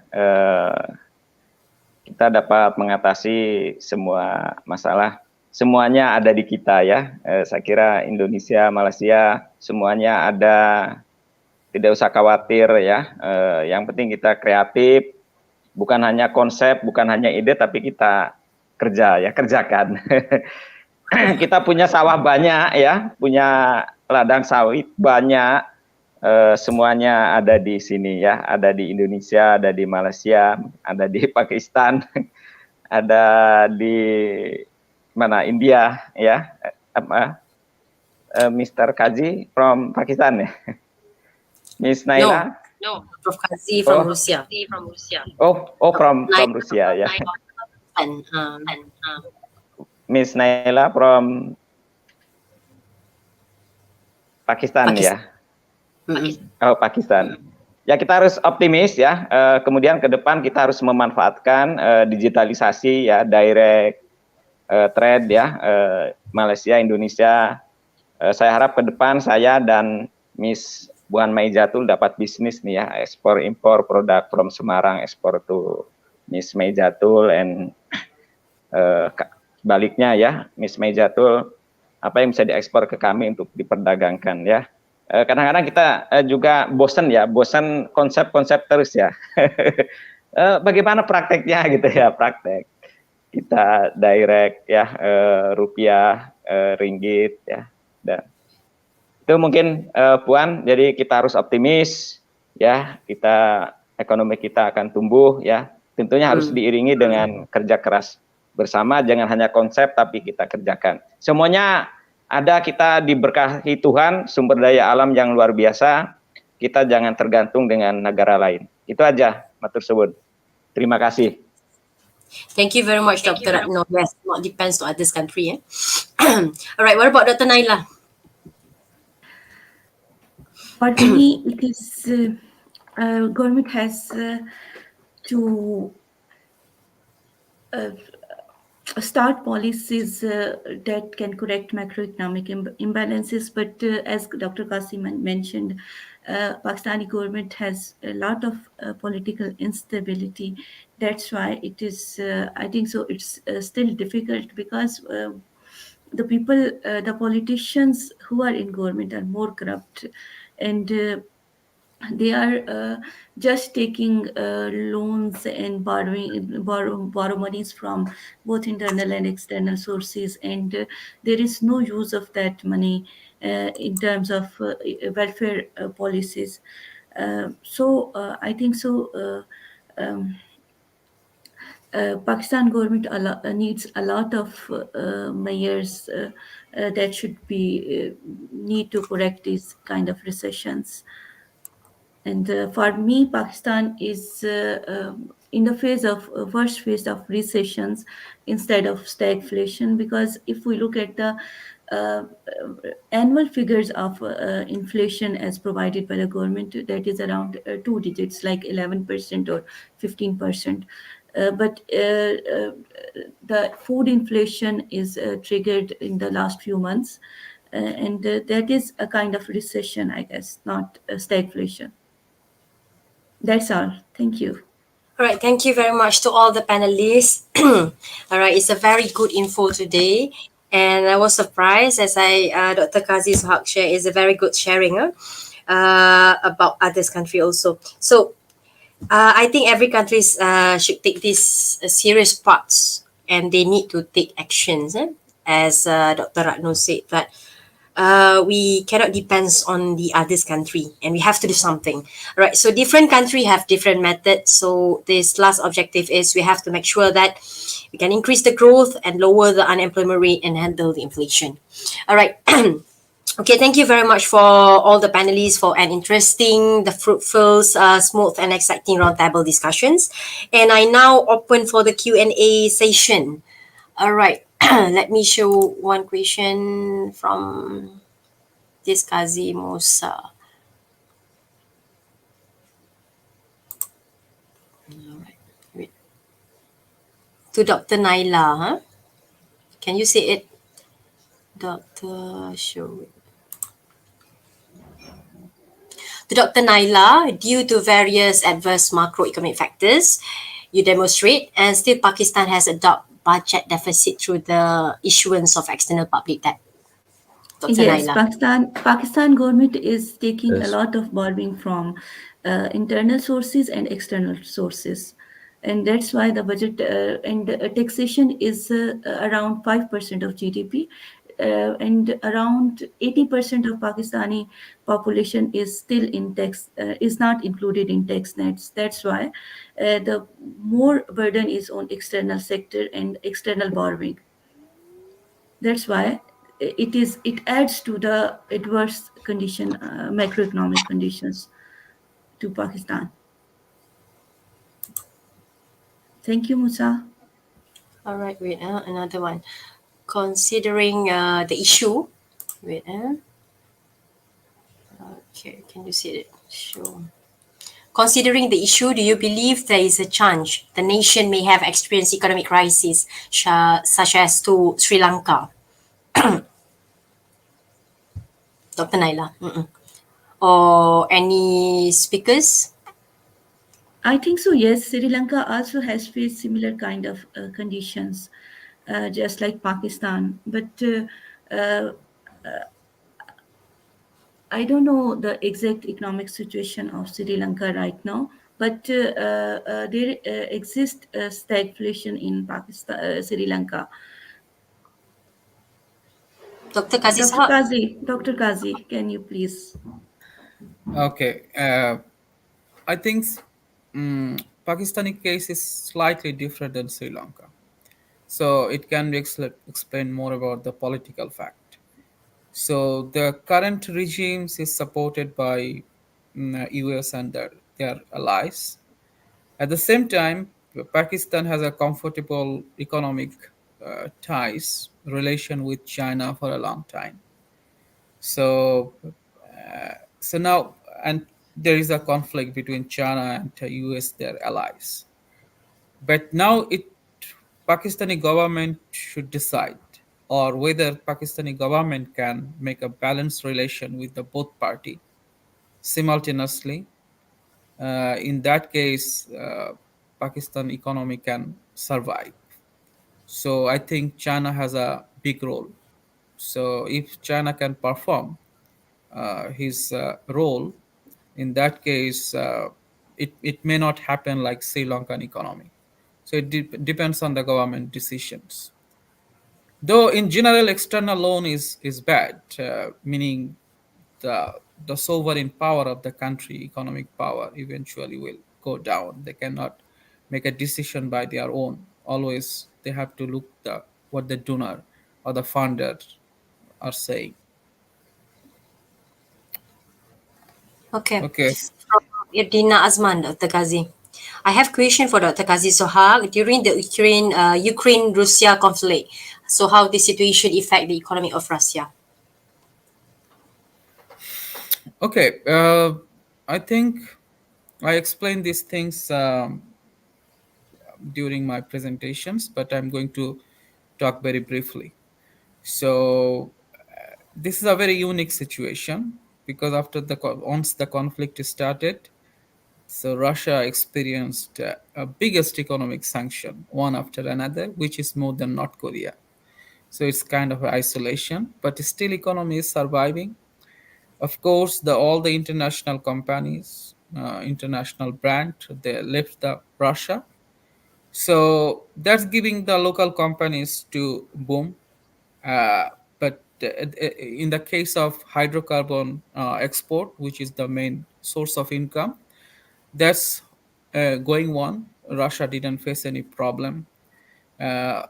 Kita dapat mengatasi semua masalah. Semuanya ada di kita ya. Saya kira Indonesia, Malaysia, semuanya ada. Tidak usah khawatir ya. Yang penting kita kreatif. Bukan hanya konsep, bukan hanya ide, tapi kita kerjakan. Kita punya sawah banyak ya, punya ladang sawit banyak, semuanya ada di sini ya, ada di Indonesia, ada di Malaysia, ada di Pakistan, ada di mana India ya, Mr. Kazi from Pakistan ya, Miss Naila. No, Prof. Kazi from Russia. From Russia ya. And Miss Naila from Pakistan ya. Pakistan. Ya, kita harus optimis ya. Kemudian ke depan kita harus memanfaatkan digitalisasi ya, direct trade ya, Malaysia, Indonesia. Saya harap ke depan saya dan Miss Buan Maijatul dapat bisnis nih ya, ekspor impor produk from Semarang, ekspor to Miss Maijatul, and baliknya ya, Miss Maijatul, apa yang bisa diekspor ke kami untuk diperdagangkan ya. Kadang-kadang kita juga bosan konsep-konsep terus ya. Bagaimana prakteknya gitu ya, praktek kita direct ya, rupiah, ringgit ya, dan itu mungkin Puan. Jadi kita harus optimis ya, ekonomi kita akan tumbuh ya, tentunya harus diiringi dengan kerja keras bersama, jangan hanya konsep tapi kita kerjakan. Semuanya ada, kita diberkahi Tuhan, sumber daya alam yang luar biasa, kita jangan tergantung dengan negara lain. Itu aja, matur suwun. Terima kasih. thank you very much, Dr. Ratno. Yes, not depends on others country. All right, what about Dr. Naila? For me, it is government has to start policies that can correct macroeconomic imbalances. But as Dr. Qasim mentioned, Pakistani government has a lot of political instability. That's why it is, I think so, it's still difficult, because the people, the politicians who are in government are more corrupt, and they are just taking loans and borrow monies from both internal and external sources, and there is no use of that money in terms of welfare policies. So I think so. Pakistan government needs a lot of measures that should be need to correct these kind of recessions. And for me, Pakistan is in the first phase of recessions instead of stagflation, because if we look at the annual figures of inflation as provided by the government, that is around 2 digits, like 11% or 15%. But the food inflation is triggered in the last few months, and that is a kind of recession, I guess, not stagflation. That's all. Thank you. All right, thank you very much to all the panelists. All right, it's a very good info today. And I was surprised as Dr. Kazi Suhaq share is a very good sharing. about others country also. So I think every countries should take this serious parts, and they need to take actions. As Dr. Ratno said that we cannot depend on the others country, and we have to do something. Right, so different country have different methods. So this last objective is we have to make sure that we can increase the growth and lower the unemployment rate and handle the inflation. All right. Okay, thank you very much for all the panelists for an interesting, the fruitful, smooth and exciting roundtable discussions. And I now open for the Q&A session. All right, let me show one question from this Kazi Musa. All right, wait. To Dr. Naila, huh? Can you see it? Dr. Show it. To Dr. Naila, due to various adverse macroeconomic factors, you demonstrate, and still Pakistan has adopted budget deficit through the issuance of external public debt. Dr. Yes, Naila. Pakistan government is taking a Yes. lot of borrowing from internal sources and external sources, and that's why the budget and taxation is around 5% of GDP, and around 80% of Pakistani population is still in tax is not included in tax nets. That's why the more burden is on external sector and external borrowing. That's why it adds to the adverse condition, macroeconomic conditions to Pakistan. Thank you, Musa. All right, wait, another one. Considering the issue, wait, okay, can you see it? Sure. Considering the issue, do you believe there is a chance the nation may have experienced economic crisis such as to Sri Lanka? Dr. Naila. Or any speakers? I think so. Yes, Sri Lanka also has faced similar kind of conditions, just like Pakistan. But I don't know the exact economic situation of Sri Lanka right now. But there exists stagflation in Pakistan, Sri Lanka. Dr. Kazi Dr. Sahab? Kazi, Dr. Kazi, can you please? Okay. I think Pakistani case is slightly different than Sri Lanka. So it can be explain more about the political fact. So the current regimes is supported by US and their allies. At the same time, Pakistan has a comfortable economic ties relation with China for a long time. So so now, and there is a conflict between China and US, their allies. But now Pakistani government should decide, or whether Pakistani government can make a balanced relation with the both party simultaneously. In that case, Pakistan economy can survive. So I think China has a big role. So if China can perform his role, in that case, it may not happen like Sri Lankan economy. So it depends on the government decisions. Though in general, external loan is bad, meaning the sovereign power of the country, economic power, eventually will go down. They cannot make a decision by their own. Always they have to look what the donor or the funder are saying. Okay. Okay. From Irdina Azman, Dr. Kazi. I have question for Dr. Kazi Sohag. During the Ukraine-Russia conflict, so how the situation affect the economy of Russia? Okay. I think I explained these things during my presentations, but I'm going to talk very briefly. So this is a very unique situation because after once the conflict started, so Russia experienced a biggest economic sanction, one after another, which is more than North Korea. So it's kind of isolation, but still economy is surviving. Of course, all the international companies, international brand, they left the Russia. So that's giving the local companies to boom. But in the case of hydrocarbon export, which is the main source of income, that's going on. Russia didn't face any problem. Uh,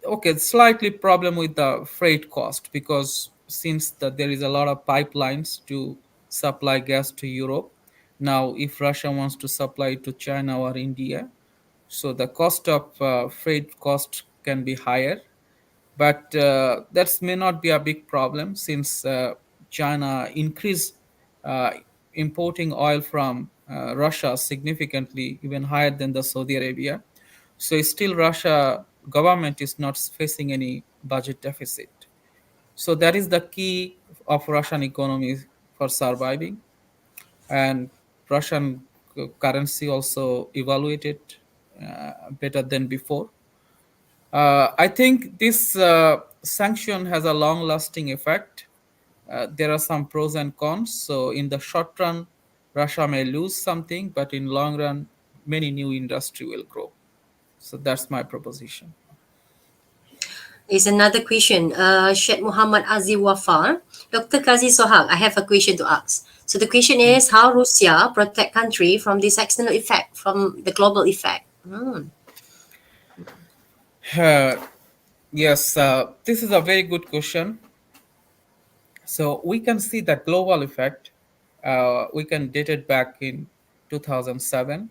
okay, slightly problem with the freight cost, because since there is a lot of pipelines to supply gas to Europe. Now, if Russia wants to supply to China or India, so the cost of freight cost can be higher, but that may not be a big problem, since China increased uh, importing oil from Russia significantly, even higher than the Saudi Arabia. So still Russia government is not facing any budget deficit. So that is the key of Russian economy for surviving. And Russian currency also evaluated better than before. I think this sanction has a long-lasting effect. There are some pros and cons. So in the short run, Russia may lose something, but in long run, many new industry will grow. So that's my proposition. Is another question. Sheikh Muhammad Aziz Wafar. Dr. Kazi Sohag, I have a question to ask. So the question is, how Russia protect country from this external effect, from the global effect? Uh, yes, this is a very good question. So we can see the global effect. We can date it back in 2007,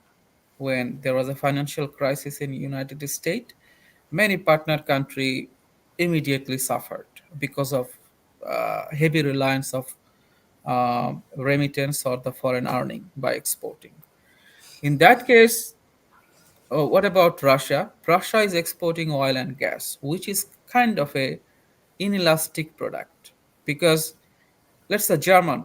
when there was a financial crisis in United States. Many partner country immediately suffered because of heavy reliance of remittance or the foreign earning by exporting. In that case, what about Russia? Russia is exporting oil and gas, which is kind of a inelastic product, because let's say German,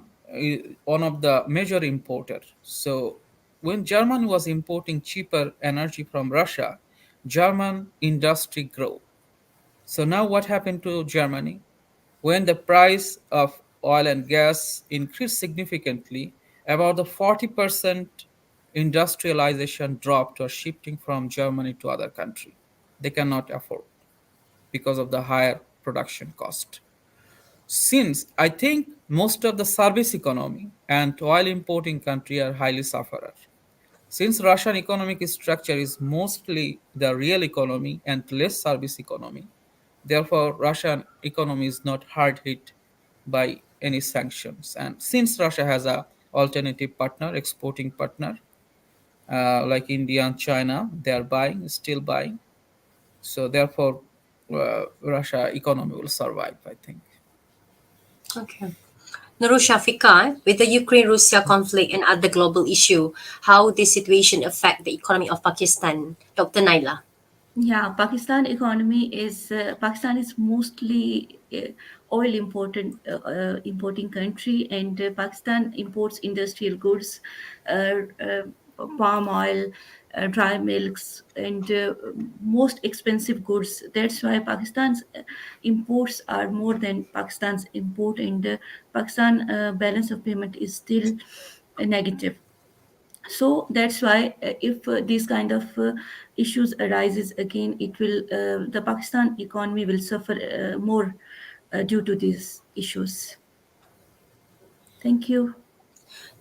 one of the major importer. So when Germany was importing cheaper energy from Russia, German industry grew. So now what happened to Germany? When the price of oil and gas increased significantly, about the 40% industrialization dropped or shifting from Germany to other country. They cannot afford because of the higher production cost. Since I think most of the service economy and oil importing country are highly sufferer. Since Russian economic structure is mostly the real economy and less service economy, therefore Russian economy is not hard hit by any sanctions. And since Russia has a alternative partner, exporting partner, like India and China, they are buying, still buying. So therefore, Russia economy will survive, I think. Okay. Nurul Shafika, with the Ukraine-Russia conflict and other global issue, how this situation affect the economy of Pakistan? Dr. Naila. Yeah, Pakistan is mostly oil importing country, and Pakistan imports industrial goods, uh, palm oil, dry milks, and most expensive goods. That's why Pakistan's imports are more than Pakistan's import, and Pakistan balance of payment is still negative. So that's why if these kind of issues arises again, it will the Pakistan economy will suffer more due to these issues. Thank you.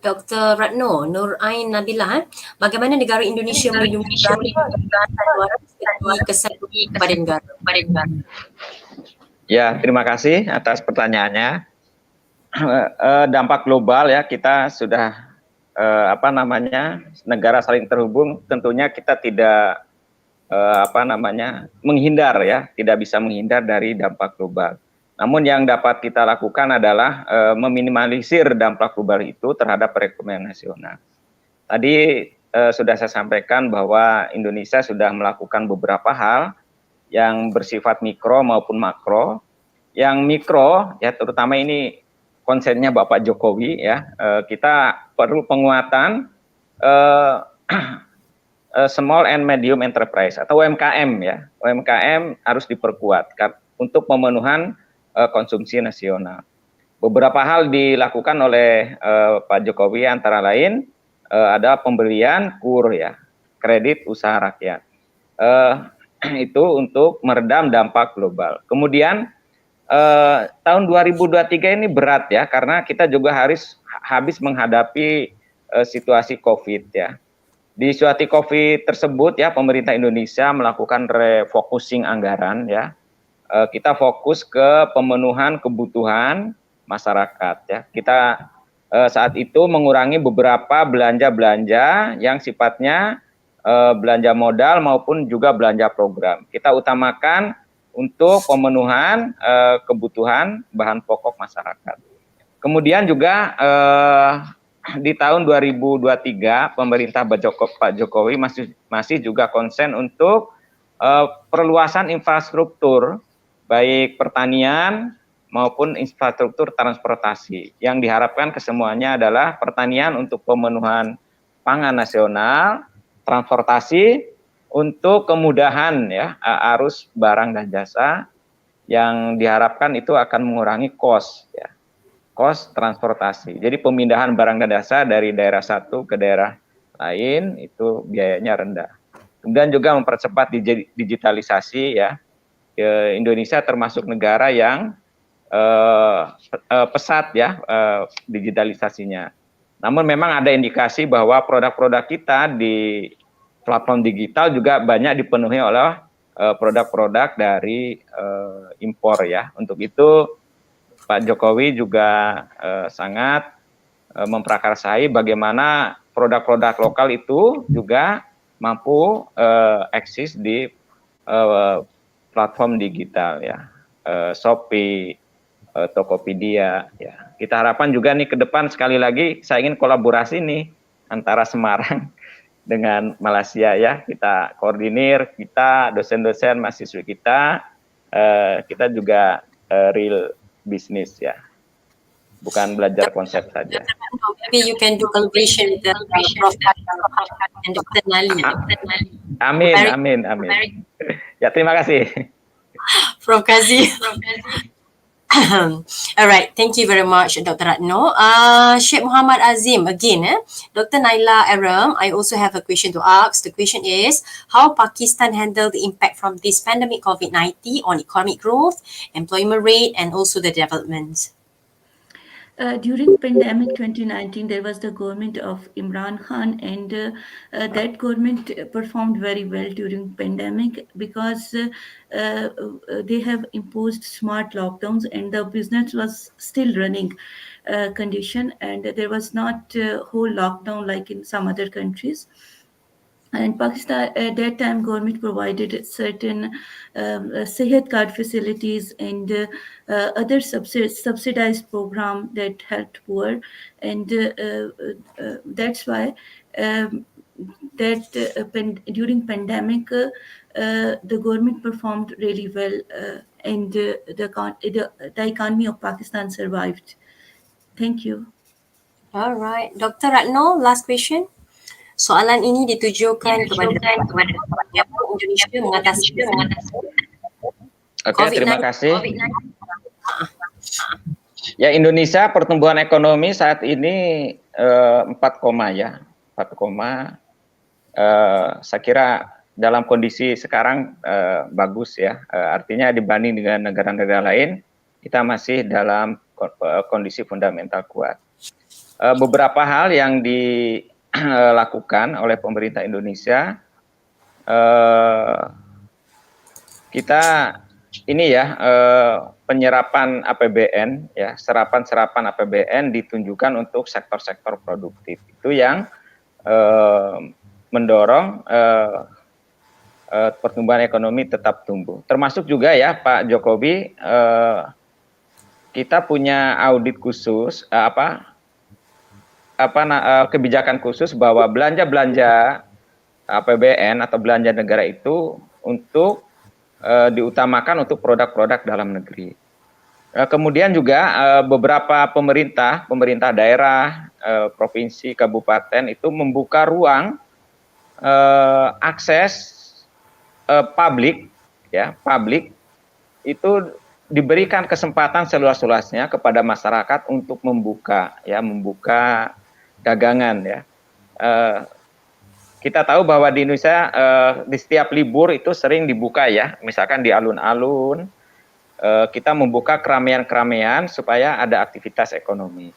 Dr. Ratno Nur Ain Nabila, bagaimana negara Indonesia melindungi negara dan luaran strategi kesehatan kepada negara? Ya, terima kasih atas pertanyaannya. Dampak global ya, kita sudah negara saling terhubung. Tentunya kita tidak menghindar ya, tidak bisa menghindar dari dampak global. Namun yang dapat kita lakukan adalah meminimalisir dampak global itu terhadap perekonomian nasional. Tadi sudah saya sampaikan bahwa Indonesia sudah melakukan beberapa hal yang bersifat mikro maupun makro. Yang mikro ya, terutama ini konsennya Bapak Jokowi ya, kita perlu penguatan small and medium enterprise atau UMKM ya. UMKM harus diperkuat untuk pemenuhan konsumsi nasional. beberapa hal dilakukan oleh Pak Jokowi, antara lain ada pemberian KUR ya, kredit usaha rakyat. Itu untuk meredam dampak global. Kemudian tahun 2023 ini berat ya, karena kita juga habis menghadapi situasi COVID ya. Di situasi COVID tersebut ya, pemerintah Indonesia melakukan refocusing anggaran ya. Kita fokus ke pemenuhan kebutuhan masyarakat ya. Kita saat itu mengurangi beberapa belanja-belanja yang sifatnya belanja modal maupun juga belanja program. Kita utamakan untuk pemenuhan kebutuhan bahan pokok masyarakat. Kemudian juga di tahun 2023 pemerintah Pak Jokowi masih juga konsen untuk perluasan infrastruktur baik pertanian maupun infrastruktur transportasi. Yang diharapkan kesemuanya adalah pertanian untuk pemenuhan pangan nasional, transportasi untuk kemudahan ya arus barang dan jasa, yang diharapkan itu akan mengurangi cost ya, cost transportasi. Jadi pemindahan barang dan jasa dari daerah satu ke daerah lain itu biayanya rendah. Kemudian juga mempercepat digitalisasi ya. Indonesia termasuk negara yang pesat ya digitalisasinya. Namun memang ada indikasi bahwa produk-produk kita di platform digital juga banyak dipenuhi oleh produk-produk dari impor ya. Untuk itu Pak Jokowi juga sangat memprakarsai bagaimana produk-produk lokal itu juga mampu eksis di platform digital ya, Shopee, Tokopedia ya. Kita harapkan juga nih ke depan, sekali lagi saya ingin kolaborasi nih antara Semarang dengan Malaysia ya. Kita koordinir, kita dosen-dosen mahasiswa kita juga real bisnis ya, bukan belajar konsep saja. Maybe you can do collaboration with the Prof. and Dr. Nali. Amin. Ya, terima kasih. Prof. Kazi. All right, thank you very much, Dr. Ratno. Sheikh Muhammad Azim, again, Dr. Naila Aram, I also have a question to ask. The question is, how Pakistan handled the impact from this pandemic COVID-19 on economic growth, employment rate, and also the development? During pandemic 2019, there was the government of Imran Khan, and that government performed very well during pandemic because they have imposed smart lockdowns and the business was still running condition, and there was not whole lockdown like in some other countries. And Pakistan at that time government provided certain sehat card facilities and other subsidized program that helped poor, and that's why during pandemic the government performed really well, and the economy of Pakistan survived. Thank you. All right, Dr. Ratno, last question. Soalan ini ditujukan kepada Indonesia mengatasi Oke, terima kasih. Ya, Indonesia pertumbuhan ekonomi saat ini 4, ya, 4, saya kira dalam kondisi sekarang bagus ya. Artinya dibanding dengan negara-negara lain, kita masih dalam kondisi fundamental kuat. Beberapa hal yang dilakukan oleh pemerintah Indonesia, kita ini ya penyerapan APBN ya, serapan APBN ditunjukkan untuk sektor-sektor produktif. Itu yang mendorong pertumbuhan ekonomi tetap tumbuh. Termasuk juga ya Pak Jokowi, kita punya audit khusus kebijakan khusus bahwa belanja APBN atau belanja negara itu untuk diutamakan untuk produk-produk dalam negeri. Kemudian juga beberapa pemerintah daerah, provinsi, kabupaten itu membuka ruang akses publik itu diberikan kesempatan seluas-luasnya kepada masyarakat untuk membuka dagangan ya. Kita tahu bahwa di Indonesia di setiap libur itu sering dibuka ya, misalkan di alun-alun kita membuka keramaian-keramaian supaya ada aktivitas ekonomi.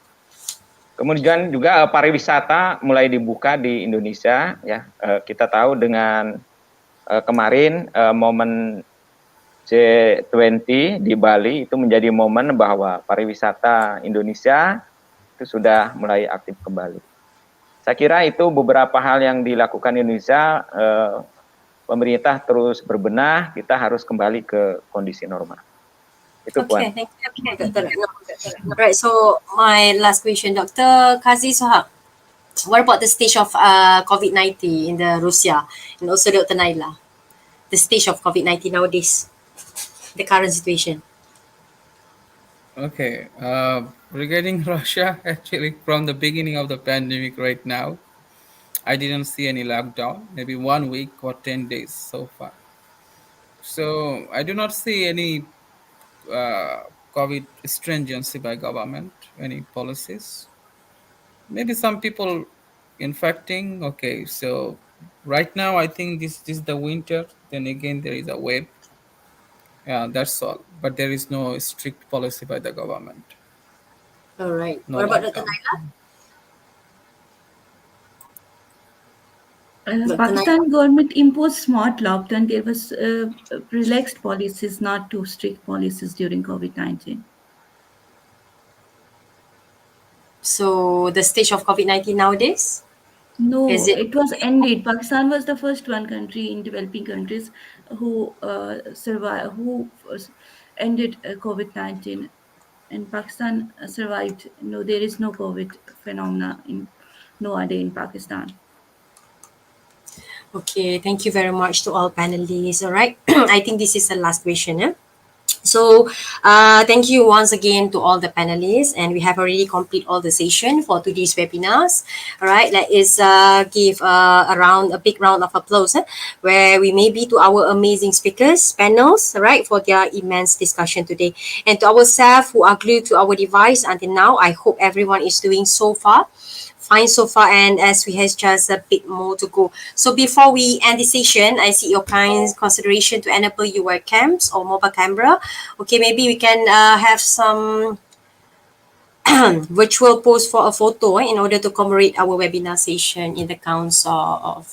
Kemudian juga pariwisata mulai dibuka di Indonesia ya. Kita tahu dengan kemarin momen G20 di Bali itu menjadi momen bahwa pariwisata Indonesia itu sudah mulai aktif kembali. Saya kira itu beberapa hal yang dilakukan Indonesia, pemerintah terus berbenah, kita harus kembali ke kondisi normal. Itu Puan. Okay, thank you, Dr. Right, so my last question, Dr. Kazi Sohab. What about the stage of COVID-19 in the Russia, and also Dr. Naila? The stage of COVID-19 nowadays, the current situation. Okay, regarding Russia, actually from the beginning of the pandemic right now, I didn't see any lockdown, maybe 1 week or 10 days so far. So I do not see any COVID stringency by government, any policies. Maybe some people infecting. Okay, so right now I think this is the winter. Then again there is a wave. Yeah, that's all. But there is no strict policy by the government. All right. No What about lockdown. Dr. Naila? Dr. Pakistan government imposed smart lockdown. There was relaxed policies, not too strict policies during COVID-19. So the stage of COVID-19 nowadays? No, Is it- it was ended. Pakistan was the first one country in developing countries who ended COVID-19, and Pakistan survived. No, there is no COVID phenomena nowadays in Pakistan. Okay, thank you very much to all panelists. All right, I think this is the last question. So thank you once again to all the panelists, and we have already complete all the session for today's webinars. All right, let us give a big round of applause where we may be to our amazing speakers, panels, all right, for their immense discussion today. And to ourselves who are glued to our device until now, I hope everyone is doing fine so far, and as we have just a bit more to go. So before we end the session, I see your kind consideration to enable your webcams or mobile camera. Okay, maybe we can have some virtual pose for a photo in order to commemorate our webinar session in the counts of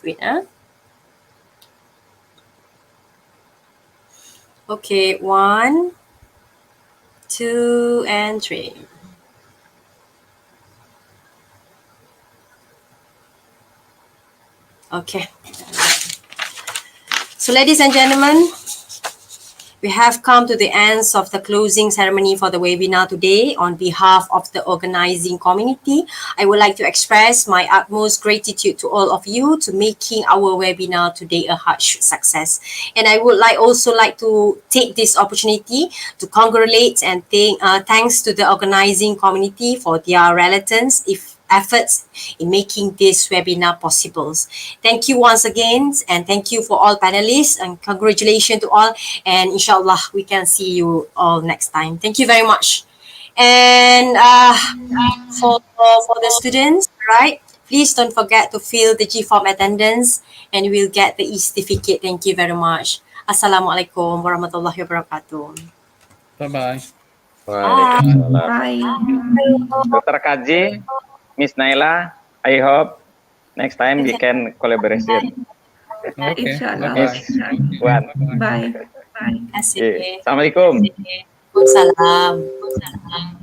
wait. Okay, 1, 2, and 3. Okay. So ladies and gentlemen, we have come to the ends of the closing ceremony for the webinar today. On behalf of the organizing community, I would like to express my utmost gratitude to all of you to making our webinar today a huge success. And I would also like to take this opportunity to congratulate and thanks to the organizing community for their relentless efforts in making this webinar possible. Thank you once again, and thank you for all panelists, and congratulations to all, and inshallah we can see you all next time. Thank you very much. And for the students, right, please don't forget to fill the G form attendance and we'll get the e-certificate. Thank you very much. Assalamualaikum warahmatullahi wabarakatuh. Bye-bye. Waalaikumsalam. Bye. Dr. Kaji, Miss Naila, I hope next time we can collaborate. Okay. Inshallah. Bye-bye. Puan. Bye. Terima kasih. Assalamualaikum. Waalaikumsalam.